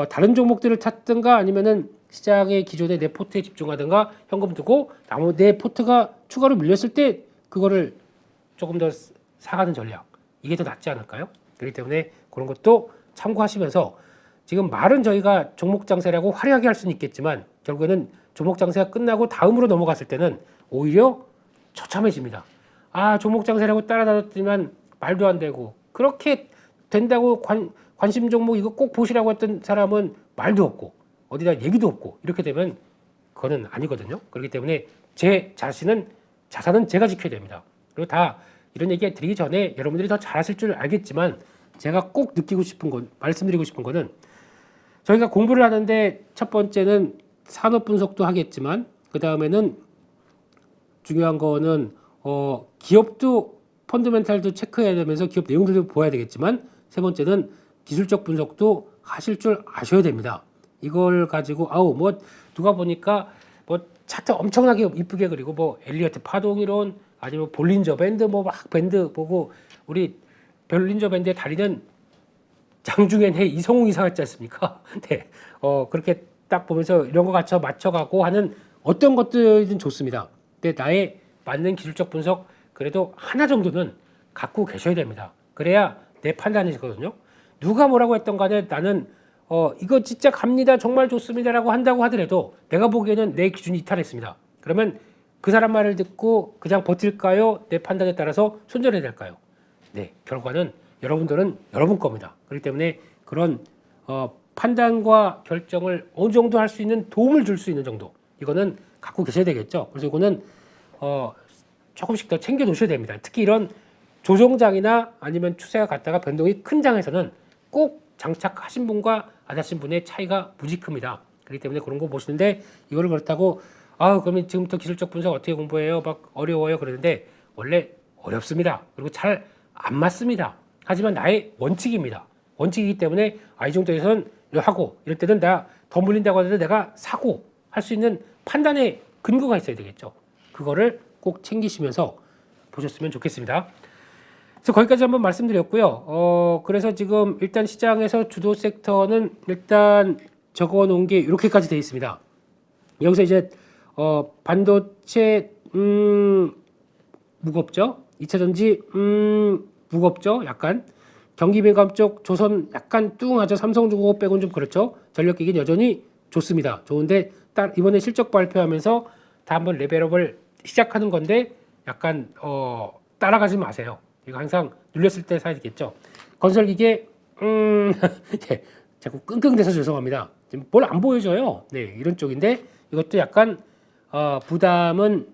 다른 종목들을 찾든가 아니면은 시장의 기존의 내 포트에 집중하든가 현금 두고 내 포트가 추가로 밀렸을 때 그거를 조금 더 사가는 전략 이게 더 낫지 않을까요? 그렇기 때문에 그런 것도 참고하시면서 지금 말은 저희가 종목 장세라고 화려하게 할 수는 있겠지만 결국에는 종목 장세가 끝나고 다음으로 넘어갔을 때는 오히려 처참해집니다. 아, 종목 장세라고 따라다녔지만 말도 안 되고, 그렇게 된다고 관심 종목 이거 꼭 보시라고 했던 사람은 말도 없고 어디다 얘기도 없고, 이렇게 되면 그거는 아니거든요. 그렇기 때문에 제 자산은 제가 지켜야 됩니다. 그리고 다 이런 얘기 드리기 전에 여러분들이 더 잘하실 줄 알겠지만, 제가 꼭 느끼고 싶은 건, 말씀드리고 싶은 거는, 저희가 공부를 하는데 첫 번째는 산업 분석도 하겠지만, 그 다음에는 중요한 거는 기업도 펀더멘탈도 체크해야 되면서 기업 내용들도 보아야 되겠지만, 세 번째는 기술적 분석도 하실 줄 아셔야 됩니다. 이걸 가지고 뭐 누가 보니까 뭐 차트 엄청나게 이쁘게 그리고 뭐 엘리어트 파동 이론, 아니면 볼린저 밴드 뭐 막 밴드 보고, 우리 볼린저 밴드의 달인은 장중엔 해 이성웅 이사 같지 않습니까? 네, 그렇게 딱 보면서 이런 거 갖춰 맞춰가고 하는 어떤 것들은 좋습니다. 근데 나의 맞는 기술적 분석 그래도 하나 정도는 갖고 계셔야 됩니다. 그래야 내 판단이거든요. 누가 뭐라고 했던 간에 나는 이거 진짜 갑니다, 정말 좋습니다라고 한다고 하더라도 내가 보기에는 내 기준이 이탈했습니다. 그러면 그 사람 말을 듣고 그냥 버틸까요? 내 판단에 따라서 손절해야 될까요? 네, 결과는 여러분들은 여러분 겁니다. 그렇기 때문에 그런 판단과 결정을 어느 정도 할 수 있는, 도움을 줄 수 있는 정도, 이거는 갖고 계셔야 되겠죠. 그래서 이거는 조금씩 더 챙겨 놓으셔야 됩니다. 특히 이런 조정장이나 아니면 추세가 갔다가 변동이 큰 장에서는 꼭 장착하신 분과 안 하신 분의 차이가 무지 큽니다. 그렇기 때문에 그런 거 보시는데, 이거를 그렇다고 그러면 지금부터 기술적 분석 어떻게 공부해요? 막 어려워요. 그러는데 원래 어렵습니다. 그리고 잘 안 맞습니다. 하지만 나의 원칙입니다. 원칙이기 때문에 이 정도에서는 하고, 이럴 때는 나 더 물린다고 하더라도 내가 사고 할 수 있는 판단의 근거가 있어야 되겠죠. 그거를 꼭 챙기시면서 보셨으면 좋겠습니다. 그래서 거기까지 한번 말씀드렸고요. 그래서 지금 일단 시장에서 주도 섹터는 일단 적어 놓은 게 이렇게까지 되어 있습니다. 여기서 이제 반도체 무겁죠. 2차 전지 무겁죠. 약간 경기 민감 쪽 조선 약간 뚱하죠. 삼성중공업 빼고는 좀 그렇죠. 전력기기는 여전히 좋습니다. 좋은데 이번에 실적 발표하면서 다 한번 레벨업을 시작하는 건데, 약간 따라가지 마세요. 이거 항상 눌렸을 때 사야 되겠죠. 건설기계 네, 자꾸 끙끙대서 죄송합니다. 지금 뭘 안 보여줘요. 네, 이런 쪽인데 이것도 약간 부담은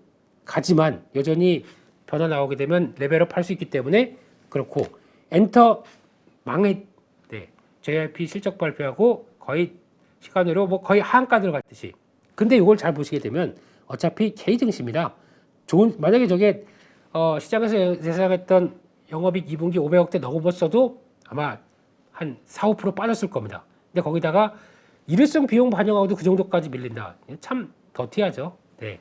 가지만 여전히 변화 나오게 되면 레벨업 할 수 있기 때문에 그렇고, 엔터 네, JYP 실적 발표하고 거의 시간으로 뭐 거의 하한가 들어갔듯이. 근데 이걸 잘 보시게 되면 어차피 K 증시입니다. 만약에 저게 시장에서 예상했던 영업이익 2분기 500억대 넘었어도 아마 한 4, 5% 빠졌을 겁니다. 근데 거기다가 일회성 비용 반영하고도 그 정도까지 밀린다. 참 더티하죠. 네,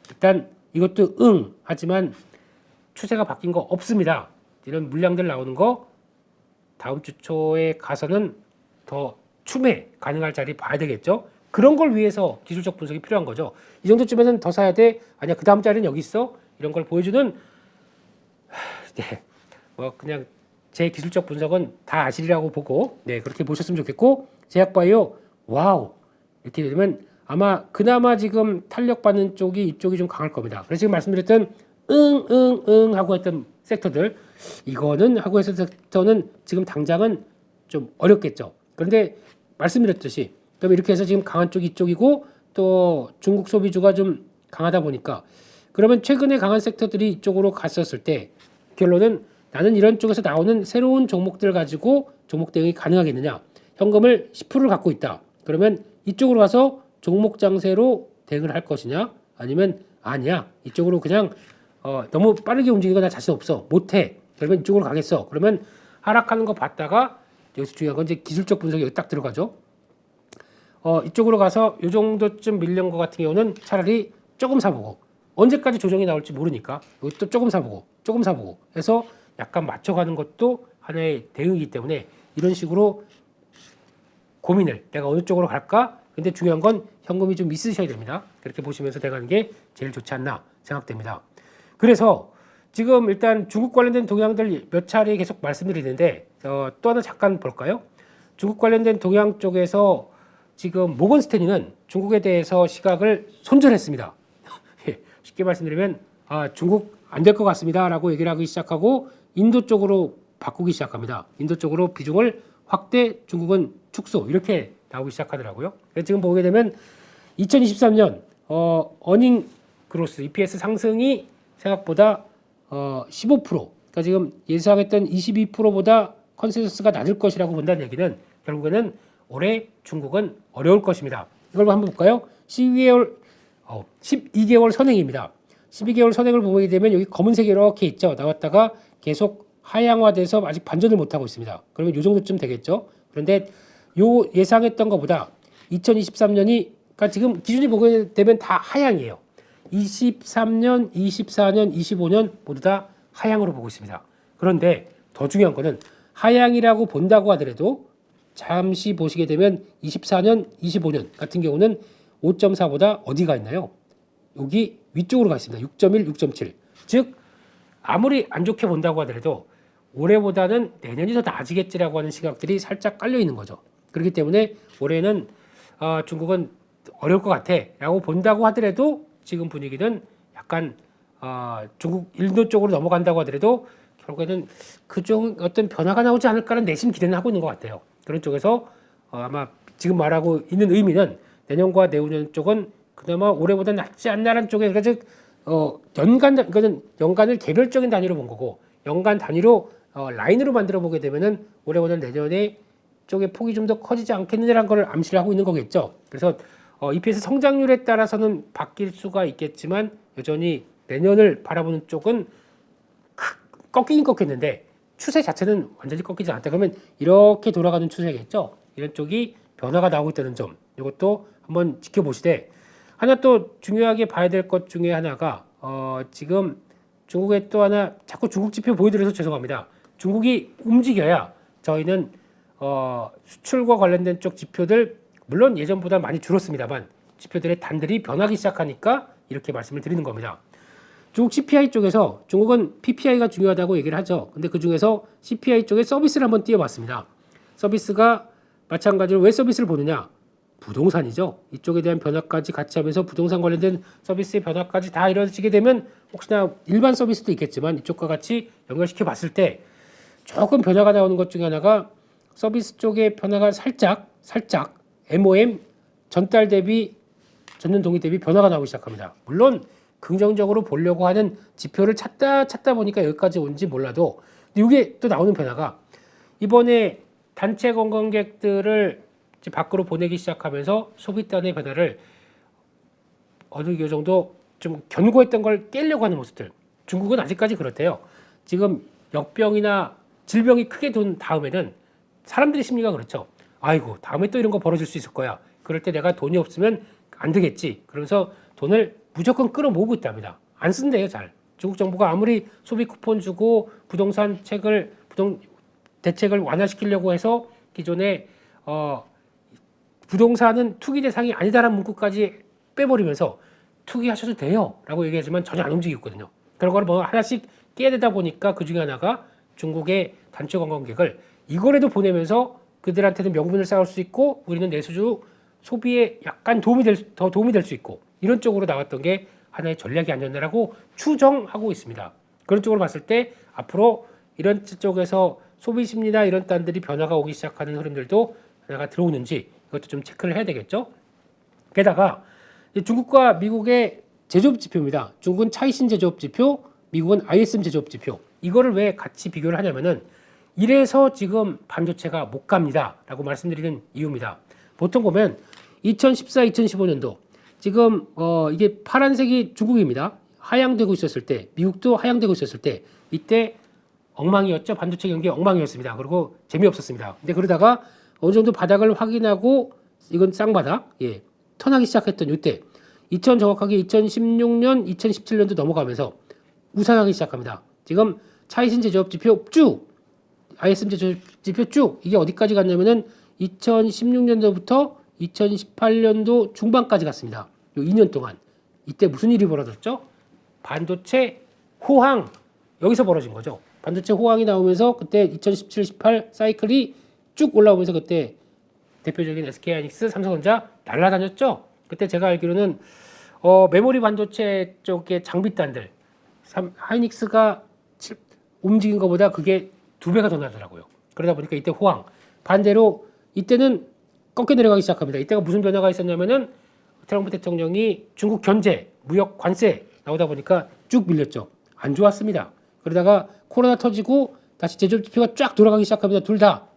일단 이것도 하지만 추세가 바뀐 거 없습니다. 이런 물량들 나오는 거 다음 주 초에 가서는 더 추매 가능할 자리 봐야 되겠죠. 그런 걸 위해서 기술적 분석이 필요한 거죠. 이 정도쯤에는 더 사야 돼. 아니야, 그 다음 자리는 여기 있어. 이런 걸 보여주는, 네, 뭐 그냥 제 기술적 분석은 다 아시리라고 보고, 네, 그렇게 보셨으면 좋겠고, 제약바이오 와우 이렇게 되면 아마 그나마 지금 탄력받는 쪽이 이쪽이 좀 강할 겁니다. 그래서 지금 말씀드렸던 하고 했던 섹터들, 이거는 하고 했던 섹터는 지금 당장은 좀 어렵겠죠. 그런데 말씀드렸듯이 그럼 이렇게 해서 지금 강한 쪽이 이쪽이고, 또 중국 소비주가 좀 강하다 보니까, 그러면 최근에 강한 섹터들이 이쪽으로 갔었을 때 결론은, 나는 이런 쪽에서 나오는 새로운 종목들 가지고 종목 대응이 가능하겠느냐. 현금을 10%를 갖고 있다. 그러면 이쪽으로 가서 종목 장세로 대응을 할 것이냐, 아니면 아니야, 이쪽으로 그냥 너무 빠르게 움직이고 나 자신 없어, 못해, 그러면 이쪽으로 가겠어. 그러면 하락하는 거 봤다가, 여기서 중요한 건 이제 기술적 분석이 여기 딱 들어가죠. 이쪽으로 가서 이 정도쯤 밀린 것 같은 경우는 차라리 조금 사보고, 언제까지 조정이 나올지 모르니까 이것도 조금 사보고 해서 약간 맞춰가는 것도 하나의 대응이기 때문에, 이런 식으로 고민을, 내가 어느 쪽으로 갈까? 근데 중요한 건 현금이 좀 있으셔야 됩니다. 그렇게 보시면서 돼가는 게 제일 좋지 않나 생각됩니다. 그래서 지금 일단 중국 관련된 동향들 몇 차례 계속 말씀드리는데, 또 하나 잠깐 볼까요? 중국 관련된 동향 쪽에서 지금 모건 스탠리는 중국에 대해서 시각을 손절했습니다. 쉽게 말씀드리면 중국 안 될 것 같습니다라고 얘기를 하기 시작하고 인도 쪽으로 바꾸기 시작합니다. 인도 쪽으로 비중을 확대, 중국은 축소 이렇게 나오기 시작하더라고요. 그래서 지금 보게 되면 2023년 어닝 그로스 EPS 상승이 생각보다 15%, 그러니까 지금 예상했던 22%보다 컨센서스가 낮을 것이라고 본다는 얘기는 결국에는 올해 중국은 어려울 것입니다. 이걸 한번 볼까요? 12개월 선행입니다. 12개월 선행을 보게 되면 여기 검은색이 이렇게 있죠. 나왔다가 계속 하향화돼서 아직 반전을 못하고 있습니다. 그러면 이 정도쯤 되겠죠. 그런데 요 예상했던 것보다 2023년이 그러니까 지금 기준이 보게 되면 다 하향이에요. 23년, 24년, 25년 모두 다 하향으로 보고 있습니다. 그런데 더 중요한 거는 하향이라고 본다고 하더라도 잠시 보시게 되면 24년, 25년 같은 경우는 5.4보다 어디가 있나요? 여기 위쪽으로 가 있습니다. 6.1, 6.7. 즉 아무리 안 좋게 본다고 하더라도 올해보다는 내년이 더 나아지겠지라고 하는 시각들이 살짝 깔려 있는 거죠. 그렇기 때문에 올해는 중국은 어려울 것 같아라고 본다고 하더라도 지금 분위기는 약간 중국 인도 쪽으로 넘어간다고 하더라도 결국에는 그쪽 어떤 변화가 나오지 않을까라는 내심 기대는 하고 있는 것 같아요. 그런 쪽에서 아마 지금 말하고 있는 의미는 내년과 내후년 쪽은 그나마 올해보다 낫지 않나라는 쪽에 그러니까 즉 이거는 연간을 개별적인 단위로 본 거고 연간 단위로 라인으로 만들어 보게 되면은 올해보다 내년에 쪽의 폭이 좀 더 커지지 않겠느냐라는 걸 암시를 하고 있는 거겠죠. 그래서 EPS 성장률에 따라서는 바뀔 수가 있겠지만 여전히 내년을 바라보는 쪽은 꺾이긴 꺾였는데 추세 자체는 완전히 꺾이지 않았다. 그러면 이렇게 돌아가는 추세겠죠. 이런 쪽이 변화가 나오고 있다는 점 이것도 한번 지켜보시되 하나 또 중요하게 봐야 될 것 중에 하나가 지금 중국에 또 하나 자꾸 중국 지표 보여드려서 죄송합니다. 중국이 움직여야 저희는 수출과 관련된 쪽 지표들 물론 예전보다 많이 줄었습니다만 지표들의 단들이 변하기 시작하니까 이렇게 말씀을 드리는 겁니다. 중국 CPI 쪽에서 중국은 PPI가 중요하다고 얘기를 하죠. 근데 그 중에서 CPI 쪽에 서비스를 한번 띄워봤습니다. 서비스가 마찬가지로 왜 서비스를 보느냐? 부동산이죠. 이쪽에 대한 변화까지 같이 하면서 부동산 관련된 서비스의 변화까지 다 이루어지게 되면 혹시나 일반 서비스도 있겠지만 이쪽과 같이 연결시켜 봤을 때 조금 변화가 나오는 것 중에 하나가 서비스 쪽의 변화가 살짝 MOM 전달 대비 전년 동기 대비 변화가 나오기 시작합니다. 물론 긍정적으로 보려고 하는 지표를 찾다 보니까 여기까지 온지 몰라도 이게 또 나오는 변화가 이번에 단체 관광객들을 밖으로 보내기 시작하면서 소비단의 변화를 어느 정도 좀 견고했던 걸 깨려고 하는 모습들. 중국은 아직까지 그렇대요. 지금 역병이나 질병이 크게 돈 다음에는 사람들의 심리가 그렇죠. 아이고 다음에 또 이런 거 벌어질 수 있을 거야. 그럴 때 내가 돈이 없으면 안 되겠지. 그러면서 돈을 무조건 끌어모으고 있답니다. 안 쓴대요 잘. 중국 정부가 아무리 소비 쿠폰 주고 부동산 대책을 완화시키려고 해서 기존에 부동산은 투기 대상이 아니다라는 문구까지 빼버리면서 투기하셔도 돼요 라고 얘기하지만 전혀 안 움직이고 있거든요. 그런 걸 뭐 하나씩 깨야 되다 보니까 그 중에 하나가 중국의 단체 관광객을 이거라도 보내면서 그들한테는 명분을 쌓을 수 있고 우리는 내수주 소비에 약간 더 도움이 될 수 있고 이런 쪽으로 나왔던 게 하나의 전략이 아니었나라고 추정하고 있습니다. 그런 쪽으로 봤을 때 앞으로 이런 쪽에서 소비 심리나 이런 단들이 변화가 오기 시작하는 흐름들도 하나가 들어오는지 이것도 좀 체크를 해야 되겠죠. 게다가 중국과 미국의 제조업 지표입니다. 중국은 차이신 제조업 지표, 미국은 ISM 제조업 지표. 이거를 왜 같이 비교를 하냐면은 이래서 지금 반도체가 못 갑니다 라고 말씀드리는 이유입니다. 보통 보면 2014, 2015년도 지금 이게 파란색이 중국입니다. 하향되고 있었을 때 미국도 하향되고 있었을 때 이때 엉망이었죠. 반도체 경기 엉망이었습니다. 그리고 재미없었습니다. 근데 그러다가 어느 정도 바닥을 확인하고 이건 쌍바닥 턴하기 시작했던 이때 정확하게 2016년, 2017년도 넘어가면서 우상하기 시작합니다. 지금 차이신 제조업 지표 쭉 ISM 제조업 지표 쭉 이게 어디까지 갔냐면은 2016년도부터 2018년도 중반까지 갔습니다. 요 2년 동안 이때 무슨 일이 벌어졌죠? 반도체 호황 여기서 벌어진 거죠. 반도체 호황이 나오면서 그때 2017, 18 사이클이 쭉 올라오면서 그때 대표적인 SK하이닉스, 삼성전자 날라다녔죠. 그때 제가 알기로는 메모리 반도체 쪽의 장비단들 하이닉스가 움직인 것보다 그게 2배가 더 나더라고요. 그러다 보니까 이때 호황. 반대로 이때는 꺾여 내려가기 시작합니다. 이때가 무슨 변화가 있었냐면은 트럼프 대통령이 중국 견제, 무역 관세 나오다 보니까 쭉 밀렸죠. 안 좋았습니다. 그러다가 코로나 터지고 다시 제조업 지표가 쫙 돌아가기 시작합니다.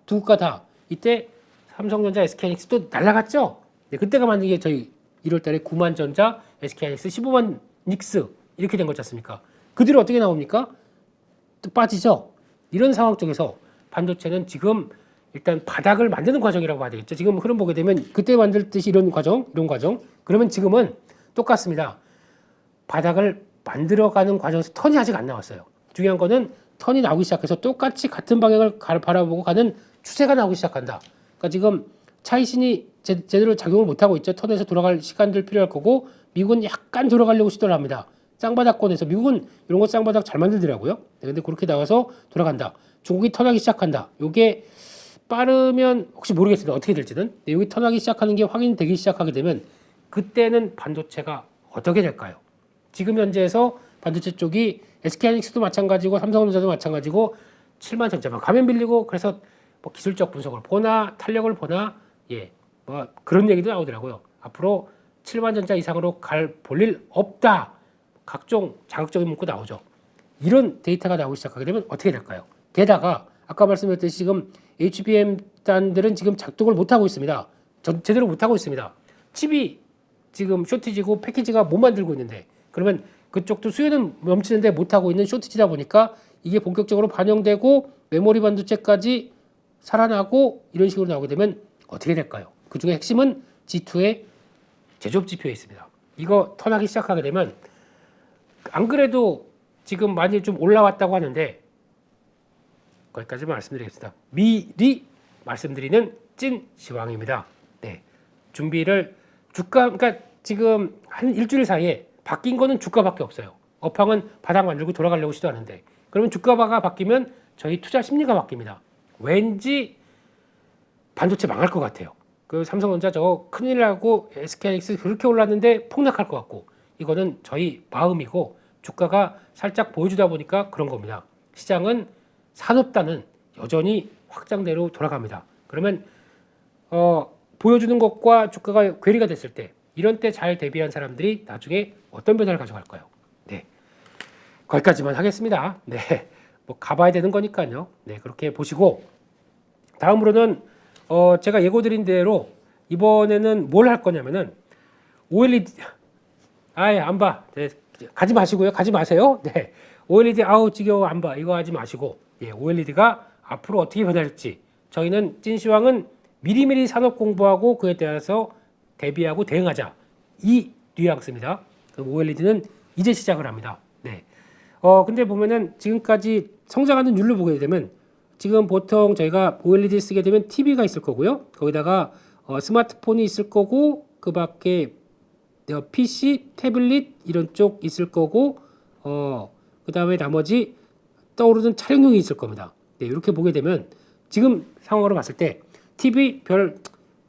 두 국가 다. 이때 삼성전자, SK하이닉스 또 날라갔죠. 네, 그때가 만든 게 저희 1월달에 9만 전자, SK하이닉스 15만 닉스 이렇게 된 거지 않습니까? 그 뒤로 어떻게 나옵니까? 또 빠지죠. 이런 상황 쪽에서 반도체는 지금 일단 바닥을 만드는 과정이라고 봐야 되겠죠. 지금 흐름 보게 되면 그때 만들듯이 이런 과정. 그러면 지금은 똑같습니다. 바닥을 만들어가는 과정에서 턴이 아직 안 나왔어요. 중요한 거는 턴이 나오기 시작해서 똑같이 같은 방향을 바라보고 가는 추세가 나오기 시작한다. 그러니까 지금 차이신이 제대로 작용을 못하고 있죠. 턴에서 돌아갈 시간들 필요할 거고 미국은 약간 돌아가려고 시도를 합니다. 쌍바닥권에서 미국은 이런 거 쌍바닥 잘 만들더라고요. 네, 근데 그렇게 나와서 돌아간다. 중국이 턴하기 시작한다. 요게 빠르면 혹시 모르겠습니다. 어떻게 될지는. 네, 여기 턴하기 시작하는 게 확인되기 시작하게 되면 그때는 반도체가 어떻게 될까요? 지금 현재에서 반도체 쪽이 SK하이닉스도 마찬가지고 삼성전자도 마찬가지고 7만 전자만 가면 빌리고 그래서 뭐 기술적 분석을 보나 탄력을 보나 뭐 그런 얘기도 나오더라고요. 앞으로 7만 전자 이상으로 볼 일 없다. 각종 자극적인 문구 나오죠. 이런 데이터가 나오기 시작하게 되면 어떻게 될까요? 게다가 아까 말씀드렸듯이 지금 HBM 단들은 지금 작동을 못하고 있습니다. 제대로 못하고 있습니다. 칩이 지금 쇼티지고 패키지가 못 만들고 있는데 그러면 그쪽도 수요는 넘치는데 못하고 있는 쇼티지다 보니까 이게 본격적으로 반영되고 메모리 반도체까지 살아나고 이런 식으로 나오게 되면 어떻게 될까요? 그 중에 핵심은 G2의 제조업 지표에 있습니다. 이거 턴하기 시작하게 되면 안 그래도 지금 많이 좀 올라왔다고 하는데 거기까지 말씀드리겠습니다. 미리 말씀드리는 찐 시황입니다. 네, 준비를 그러니까 지금 한 일주일 사이에 바뀐 거는 주가밖에 없어요. 업황은 바닥 만들고 돌아가려고 시도하는데 그러면 주가가 바뀌면 저희 투자 심리가 바뀝니다. 왠지 반도체 망할 것 같아요. 그 삼성전자 저거 큰일 나고 SK하이닉스 그렇게 올랐는데 폭락할 것 같고 이거는 저희 마음이고 주가가 살짝 보여주다 보니까 그런 겁니다. 시장은 산업단은 여전히 확장대로 돌아갑니다. 그러면 보여주는 것과 주가가 괴리가 됐을 때 이런 때 잘 대비한 사람들이 나중에 어떤 변화를 가져갈까요? 네, 거기까지만 하겠습니다. 네, 뭐 가봐야 되는 거니까요. 네, 그렇게 보시고 다음으로는 제가 예고드린 대로 이번에는 뭘 할 거냐면은 OLED 아예 안 봐. 네, 가지 마시고요. 가지 마세요. 네, OLED 아우 지겨워 안 봐. 이거 하지 마시고 OLED가 앞으로 어떻게 변할지 저희는 찐시황은 미리미리 산업 공부하고 그에 따라서 대비하고 대응하자 이 뉘앙스입니다. OLED는 이제 시작을 합니다. 네. 근데 보면은 지금까지 성장하는 율로 보게 되면 지금 보통 저희가 OLED 쓰게 되면 TV가 있을 거고요. 거기다가 스마트폰이 있을 거고 그 밖에 PC, 태블릿 이런 쪽 있을 거고 그 다음에 나머지 떠오르는 촬영용이 있을 겁니다. 네, 이렇게 보게 되면 지금 상황으로 봤을 때 TV 별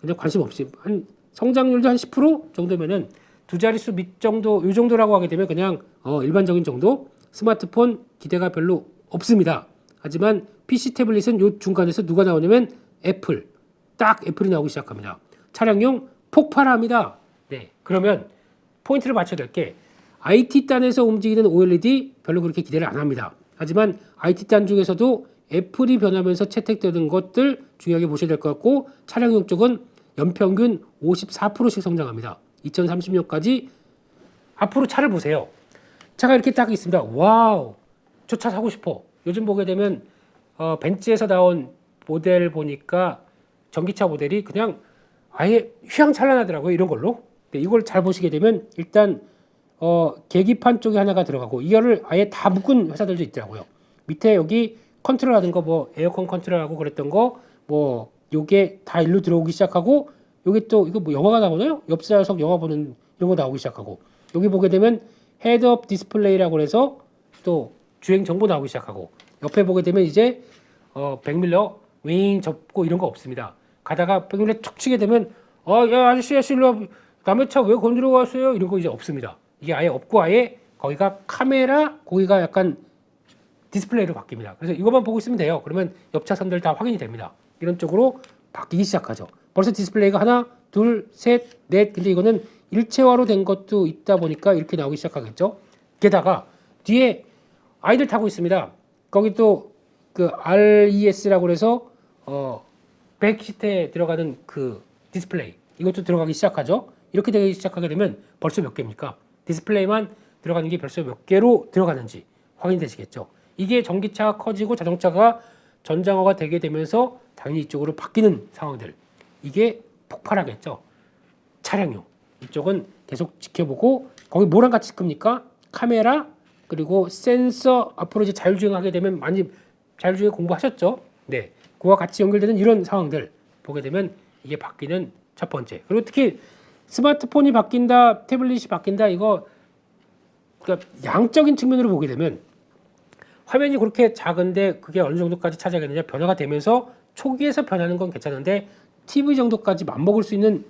그냥 관심 없이 한 성장률도 한 10% 정도면은 두 자릿수 밑 정도 이 정도라고 하게 되면 그냥 일반적인 정도 스마트폰 기대가 별로 없습니다. 하지만 PC 태블릿은 요 중간에서 누가 나오냐면 애플 딱 애플이 나오기 시작합니다. 차량용 폭발합니다. 네, 그러면 포인트를 맞춰야 될 게 IT 단에서 움직이는 OLED 별로 그렇게 기대를 안 합니다. 하지만 IT 단 중에서도 애플이 변하면서 채택되는 것들 중요하게 보셔야 될 것 같고 차량용 쪽은 연평균 54%씩 성장합니다. 2030년까지 앞으로 차를 보세요. 차가 이렇게 딱 있습니다. 와우, 저 차 사고 싶어. 요즘 보게 되면 벤츠에서 나온 모델 보니까 전기차 모델이 그냥 아예 휘황찬란하더라고요. 이런 걸로. 네, 이걸 잘 보시게 되면 일단 계기판 쪽에 하나가 들어가고 이거를 아예 다 묶은 회사들도 있더라고요. 밑에 여기 컨트롤하는 거 뭐 에어컨 컨트롤하고 그랬던 거 뭐 요게 다 일로 들어오기 시작하고 여기 또 이거 뭐 영화가 나오나요? 옆좌석 영화 보는 이런 거 나오기 시작하고 여기 보게 되면 헤드업 디스플레이라고 해서 또 주행 정보 나오기 시작하고 옆에 보게 되면 이제 백밀러 윙 접고 이런 거 없습니다. 가다가 백밀러 툭 치게 되면 야 아저씨 일로 남의 차 왜 건드려 왔어요? 이런 거 이제 없습니다. 이게 아예 없고 아예 거기가 카메라, 거기가 약간 디스플레이로 바뀝니다. 그래서 이것만 보고 있으면 돼요. 그러면 옆차선들 다 확인이 됩니다. 이런 쪽으로 바뀌기 시작하죠. 벌써 디스플레이가 하나, 둘, 셋, 넷. 근데 이거는 일체화로 된 것도 있다 보니까 이렇게 나오기 시작하겠죠. 게다가 뒤에 아이들 타고 있습니다. 거기 또 그 RES라고 해서 백시트에 들어가는 그 디스플레이, 이것도 들어가기 시작하죠. 이렇게 되기 시작하게 되면 벌써 몇 개입니까? 디스플레이만 들어가는 게 벌써 몇 개로 들어가는지 확인되시겠죠. 이게 전기차가 커지고 자동차가 전장화가 되게 되면서 당연히 이쪽으로 바뀌는 상황들, 이게 폭발하겠죠. 차량용 이쪽은 계속 지켜보고, 거기 뭐랑 같이 끕니까? 카메라, 그리고 센서. 앞으로 이제 자율주행하게 되면 많이 자율주행 공부하셨죠? 네, 그와 같이 연결되는 이런 상황들 보게 되면 이게 바뀌는 첫 번째. 그리고 특히 스마트폰이 바뀐다, 태블릿이 바뀐다, 이거 그러니까 양적인 측면으로 보게 되면 화면이 그렇게 작은데 그게 어느 정도까지 차지하겠느냐, 변화가 되면서 초기에서 변하는 건 괜찮은데 TV 정도까지 맞먹을 수 있는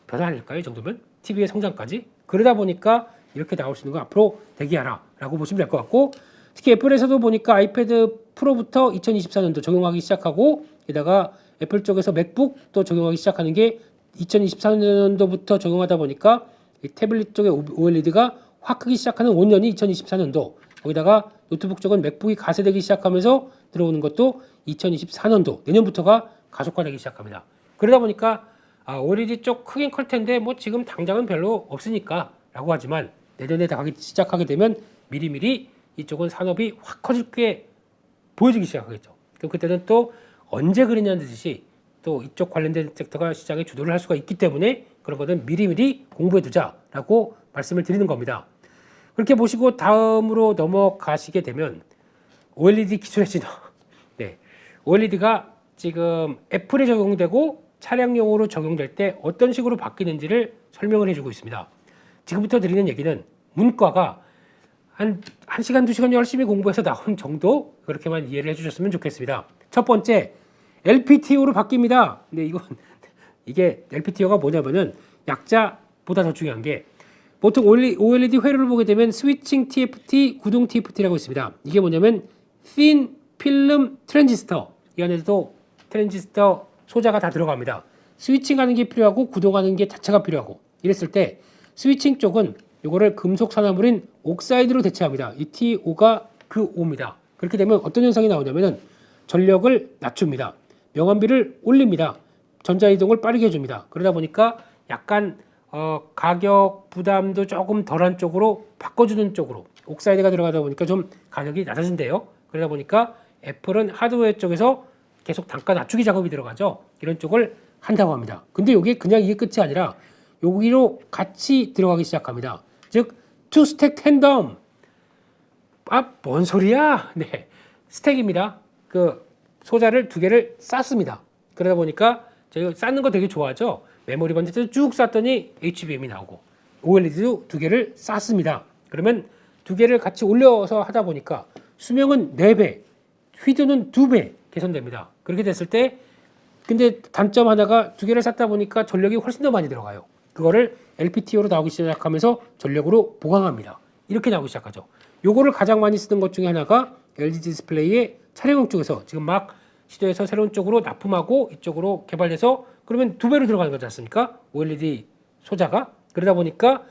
변화 아닐까요? 이 정도면 TV의 성장까지. 그러다 보니까 이렇게 나올 수 있는 거 앞으로 대기하라 라고 보시면 될 것 같고, 특히 애플에서도 보니까 아이패드 프로부터 2024년도 적용하기 시작하고, 게다가 애플 쪽에서 맥북 또 적용하기 시작하는 게 2024년도부터 적용하다 보니까 이 태블릿 쪽의 OLED가 확 크기 시작하는 5년이 2024년도, 거기다가 노트북 쪽은 맥북이 가세되기 시작하면서 들어오는 것도 2024년도, 내년부터가 가속화되기 시작합니다. 그러다 보니까 OLED 쪽 크긴 클 텐데 뭐 지금 당장은 별로 없으니까 라고 하지만, 내년에 다 가기 시작하게 되면 미리미리 이쪽은 산업이 확 커질 게 보여지기 시작하겠죠. 그럼 그때는 또 언제 그러냐는 듯이 또 이쪽 관련된 섹터가 시장에 주도를 할 수가 있기 때문에 그런 거는 미리미리 공부해 두자라고 말씀을 드리는 겁니다. 그렇게 보시고 다음으로 넘어가시게 되면 OLED 기술의 진화. 네, OLED가 지금 애플에 적용되고 차량용으로 적용될 때 어떤 식으로 바뀌는지를 설명을 해주고 있습니다. 지금부터 드리는 얘기는 문과가 한 1시간, 2시간 열심히 공부해서 나온 정도, 그렇게만 이해를 해주셨으면 좋겠습니다. 첫 번째, LPTO로 바뀝니다. 근데 이게 LPTO가 뭐냐면은 약자보다 더 중요한 게, 보통 OLED 회로를 보게 되면 스위칭 TFT, 구동 TFT라고 있습니다. 이게 뭐냐면 Thin Film Transistor, 이 안에도 트랜지스터 소자가 다 들어갑니다. 스위칭하는 게 필요하고 구동하는 게 자체가 필요하고, 이랬을 때 스위칭 쪽은 이거를 금속 산화물인 옥사이드로 대체합니다. 이 TO가 그 O입니다. 그렇게 되면 어떤 현상이 나오냐면은 전력을 낮춥니다. 명암비를 올립니다. 전자이동을 빠르게 해줍니다. 그러다 보니까 약간 가격 부담도 조금 덜한 쪽으로 바꿔주는 쪽으로, 옥사이드가 들어가다 보니까 좀 가격이 낮아진대요. 그러다 보니까 애플은 하드웨어 쪽에서 계속 단가 낮추기 작업이 들어가죠. 이런 쪽을 한다고 합니다. 근데 이게 그냥 이게 끝이 아니라 여기로 같이 들어가기 시작합니다. 즉 투 스택 텐덤. 뭔 소리야? 네, 스택입니다. 그 소자를 두 개를 쌌습니다. 그러다 보니까 저희가 쌓는 거 되게 좋아하죠. 메모리 번지도 쭉 쌌더니 HBM이 나오고, OLED도 두 개를 쌌습니다. 그러면 두 개를 같이 올려서 하다 보니까 수명은 4배, 휘도는 2배 개선됩니다. 그렇게 됐을 때 근데 단점 하나가, 두 개를 쌌다 보니까 전력이 훨씬 더 많이 들어가요. 그거를 LPTO로 나오기 시작하면서 전력으로 보강합니다. 이렇게 나오기 시작하죠. 요거를 가장 많이 쓰는 것 중에 하나가 LG 디스플레이의 차량용 쪽에서 지금 막 시도해서 새로운 쪽으로 납품하고 이쪽으로 개발해서, 그러면 2배로 들어가는 거지 않습니까? OLED 소자가. 그러다 보니까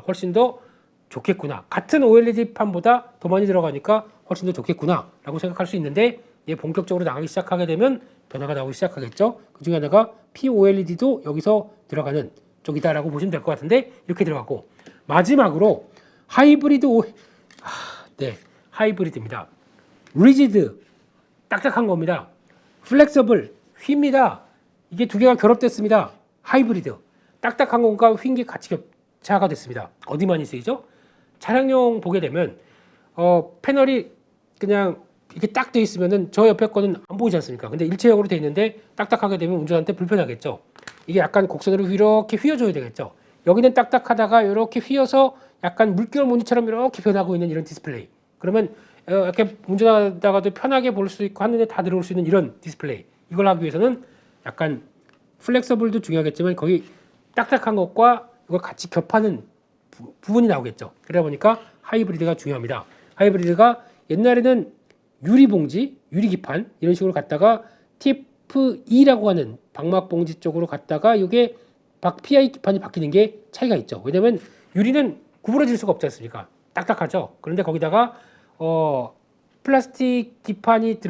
훨씬 더 좋겠구나. 같은 OLED 판보다 더 많이 들어가니까 훨씬 더 좋겠구나 라고 생각할 수 있는데, 얘 본격적으로 나가기 시작하게 되면 변화가 나오기 시작하겠죠. 그 중에 하나가 POLED도 여기서 들어가는 쪽이다라고 보시면 될 것 같은데, 이렇게 들어가고, 마지막으로 하이브리드 하이브리드입니다. 리지드, 딱딱한 겁니다. 플렉서블, 휩니다. 이게 두 개가 결합됐습니다. 하이브리드, 딱딱한 것과 휜 게 같이 겹차가 됐습니다. 어디 많이 쓰이죠? 차량용 보게 되면 패널이 그냥 이렇게 딱 돼 있으면은 저 옆에 거는 안 보이지 않습니까? 근데 일체형으로 돼 있는데 딱딱하게 되면 운전한테 불편하겠죠. 이게 약간 곡선으로 이렇게 휘어줘야 되겠죠. 여기는 딱딱하다가 이렇게 휘어서 약간 물결 무늬처럼 이렇게 변하고 있는 이런 디스플레이. 그러면 이렇게 운전하다가도 편하게 볼 수 있고 한눈에 다 들어올 수 있는 이런 디스플레이. 이걸 하기 위해서는 약간 플렉서블도 중요하겠지만 거기 딱딱한 것과 이걸 같이 겹하는 부분이 나오겠죠. 그러다 보니까 하이브리드가 중요합니다. 하이브리드가 옛날에는 유리봉지, 유리기판 이런 식으로 갔다가 TF2라고 하는 방막봉지 쪽으로 갔다가 이게 PI 기판이 바뀌는 게 차이가 있죠. 왜냐면 유리는 구부러질 수가 없지 않습니까? 딱딱하죠. 그런데 거기다가 플라스틱 기판이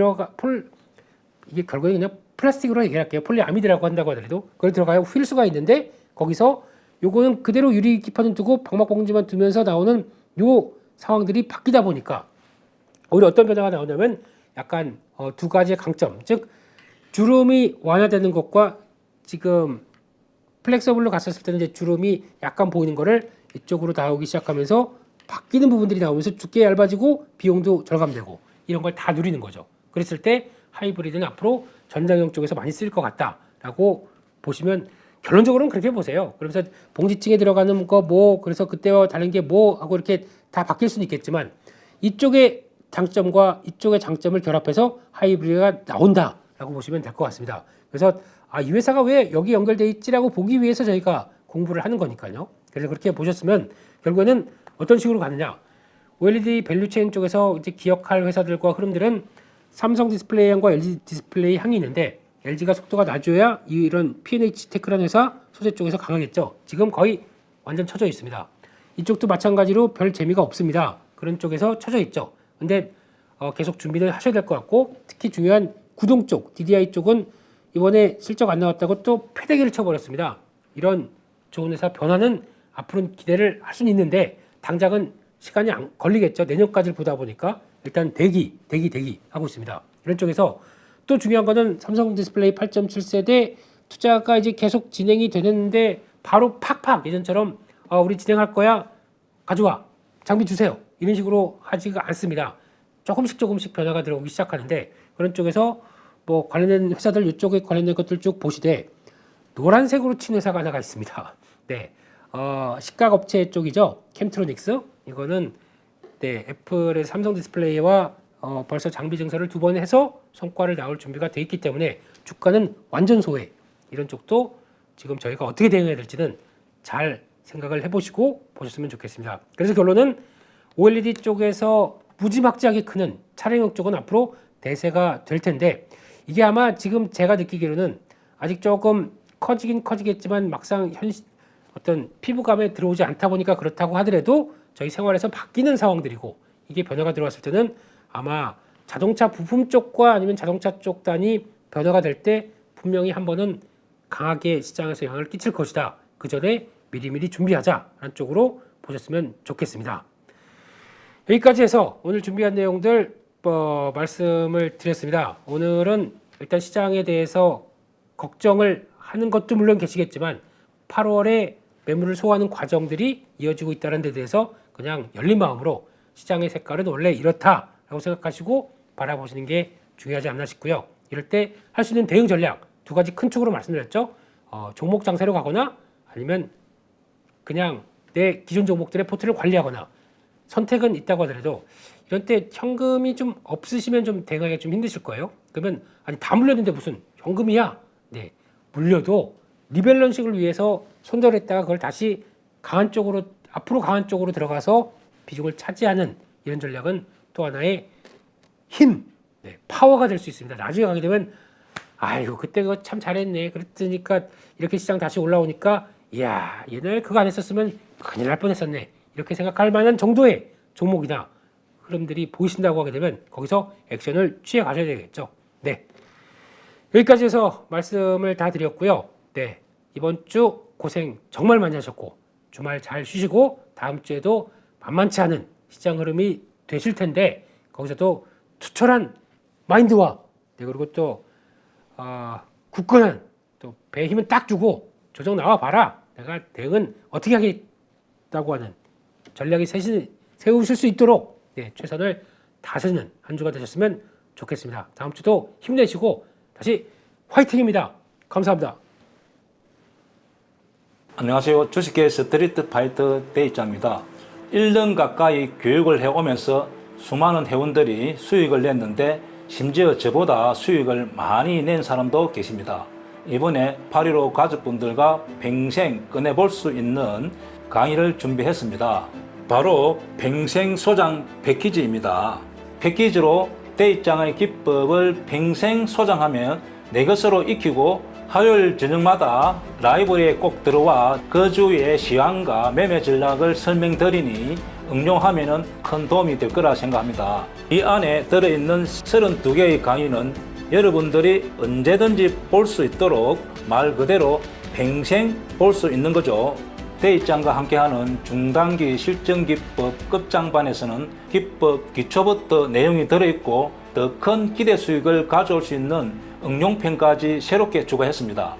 이게 결국에 그냥 플라스틱으로 얘기할게요. 폴리아미드라고 한다고 하더라도 그걸 들어가야 휠 수가 있는데 거기서 요거는 그대로 유리 기판을 두고 방막봉지만 두면서 나오는 요 상황들이 바뀌다 보니까 오히려 어떤 변화가 나오냐면 약간 두 가지의 강점, 즉 주름이 완화되는 것과 지금 플렉서블로 갔었을 때는 이제 주름이 약간 보이는 거를 이쪽으로 나오기 시작하면서 바뀌는 부분들이 나오면서 두께 얇아지고 비용도 절감되고 이런 걸 다 누리는 거죠. 그랬을 때 하이브리드는 앞으로 전장용 쪽에서 많이 쓸 것 같다라고 보시면 결론적으로는 그렇게 보세요. 그러면서 봉지층에 들어가는 거 뭐 그래서 그때와 다른 게 뭐 하고 이렇게 다 바뀔 수는 있겠지만 이쪽의 장점과 이쪽의 장점을 결합해서 하이브리드가 나온다라고 보시면 될 것 같습니다. 그래서 이 회사가 왜 여기 연결돼 있지라고 보기 위해서 저희가 공부를 하는 거니까요. 그래서 그렇게 보셨으면 결국에는 어떤 식으로 가느냐? OLED 밸류체인 쪽에서 이제 기억할 회사들과 흐름들은 삼성 디스플레이 향과 LG 디스플레이 향이 있는데 LG가 속도가 낮아야 이런 P&H 테크라는 회사 소재 쪽에서 강하겠죠. 지금 거의 완전 쳐져 있습니다. 이쪽도 마찬가지로 별 재미가 없습니다. 그런 쪽에서 쳐져 있죠. 근데 계속 준비를 하셔야 될 것 같고 특히 중요한 구동 쪽, DDI 쪽은 이번에 실적 안 나왔다고 또 패대기를 쳐버렸습니다. 이런 좋은 회사 변화는 앞으로는 기대를 할 수는 있는데 당장은 시간이 안 걸리겠죠. 내년까지를 보다 보니까 일단 대기 하고 있습니다. 이런 쪽에서 또 중요한 거는 삼성 디스플레이 8.7세대 투자가 이제 계속 진행이 되는데 바로 팍팍 예전처럼 우리 진행할 거야 가져와 장비 주세요 이런 식으로 하지가 않습니다. 조금씩 변화가 들어오기 시작하는데 그런 쪽에서 뭐 관련된 회사들 이쪽에 관련된 것들 쭉 보시되 노란색으로 친 회사가 하나가 있습니다. 네, 식각업체 쪽이죠. 캠트로닉스. 이거는 네, 애플의 삼성 디스플레이와 벌써 장비 증설을 2번 해서 성과를 나올 준비가 돼 있기 때문에 주가는 완전 소외. 이런 쪽도 지금 저희가 어떻게 대응해야 될지는 잘 생각을 해보시고 보셨으면 좋겠습니다. 그래서 결론은 OLED 쪽에서 무지막지하게 크는 차량용 쪽은 앞으로 대세가 될 텐데 이게 아마 지금 제가 느끼기로는 아직 조금 커지겠지만 막상 어떤 피부감에 들어오지 않다 보니까 그렇다고 하더라도 저희 생활에서 바뀌는 상황들이고 이게 변화가 들어왔을 때는 아마 자동차 부품 쪽과 아니면 자동차 쪽 단위 변화가 될 때 분명히 한 번은 강하게 시장에서 영향을 끼칠 것이다. 그 전에 미리미리 준비하자라는 쪽으로 보셨으면 좋겠습니다. 여기까지 해서 오늘 준비한 내용들 말씀을 드렸습니다. 오늘은 일단 시장에 대해서 걱정을 하는 것도 물론 계시겠지만 8월에 매물을 소화하는 과정들이 이어지고 있다는 데 대해서 그냥 열린 마음으로 시장의 색깔은 원래 이렇다라고 생각하시고 바라보시는 게 중요하지 않나 싶고요. 이럴 때 할 수 있는 대응 전략 2가지 큰 축으로 말씀드렸죠. 종목 장세로 가거나 아니면 그냥 내 기존 종목들의 포트를 관리하거나 선택은 있다고 하더라도 이런 때 현금이 좀 없으시면 좀 대응하기가 좀 힘드실 거예요. 그러면 아니 다 물렸는데 무슨 현금이야? 네, 물려도 리밸런싱을 위해서 손절했다가 그걸 다시 앞으로 강한 쪽으로 들어가서 비중을 차지하는 이런 전략은 또 하나의 힘, 네, 파워가 될 수 있습니다. 나중에 가게 되면 아이고 그때 그거 참 잘했네. 그랬으니까 이렇게 시장 다시 올라오니까 이야 옛날에 그거 안 했었으면 큰일 날 뻔했었네. 이렇게 생각할 만한 정도의 종목이나 흐름들이 보이신다고 하게 되면 거기서 액션을 취해 가셔야 되겠죠. 네, 여기까지 해서 말씀을 다 드렸고요. 네, 이번 주 고생 정말 많이 하셨고 주말 잘 쉬시고 다음 주에도 만만치 않은 시장 흐름이 되실 텐데 거기서도 투철한 마인드와 네, 그리고 또 굳건한 또 배에 힘은 딱 주고 조정 나와 봐라. 내가 대응은 어떻게 하겠다고 하는 전략이 세우실 수 있도록 네, 최선을 다하시는 한 주가 되셨으면 좋겠습니다. 다음 주도 힘내시고 다시 화이팅입니다. 감사합니다. 안녕하세요. 주식계 스트리트 파이터 대입자입니다. 1년 가까이 교육을 해오면서 수많은 회원들이 수익을 냈는데 심지어 저보다 수익을 많이 낸 사람도 계십니다. 이번에 8.15 가족분들과 평생 꺼내볼 수 있는 강의를 준비했습니다. 바로 평생 소장 패키지입니다. 패키지로 대입장의 기법을 평생 소장하면 내 것으로 익히고 화요일 저녁마다 라이브러리에 꼭 들어와 그 주의 시황과 매매 전략을 설명드리니 응용하면 큰 도움이 될 거라 생각합니다. 이 안에 들어있는 32개의 강의는 여러분들이 언제든지 볼 수 있도록 말 그대로 평생 볼 수 있는 거죠. 대입장과 함께하는 중단기 실전기법 끝장반에서는 기법 기초부터 내용이 들어있고 더 큰 기대 수익을 가져올 수 있는 응용편까지 새롭게 추가했습니다.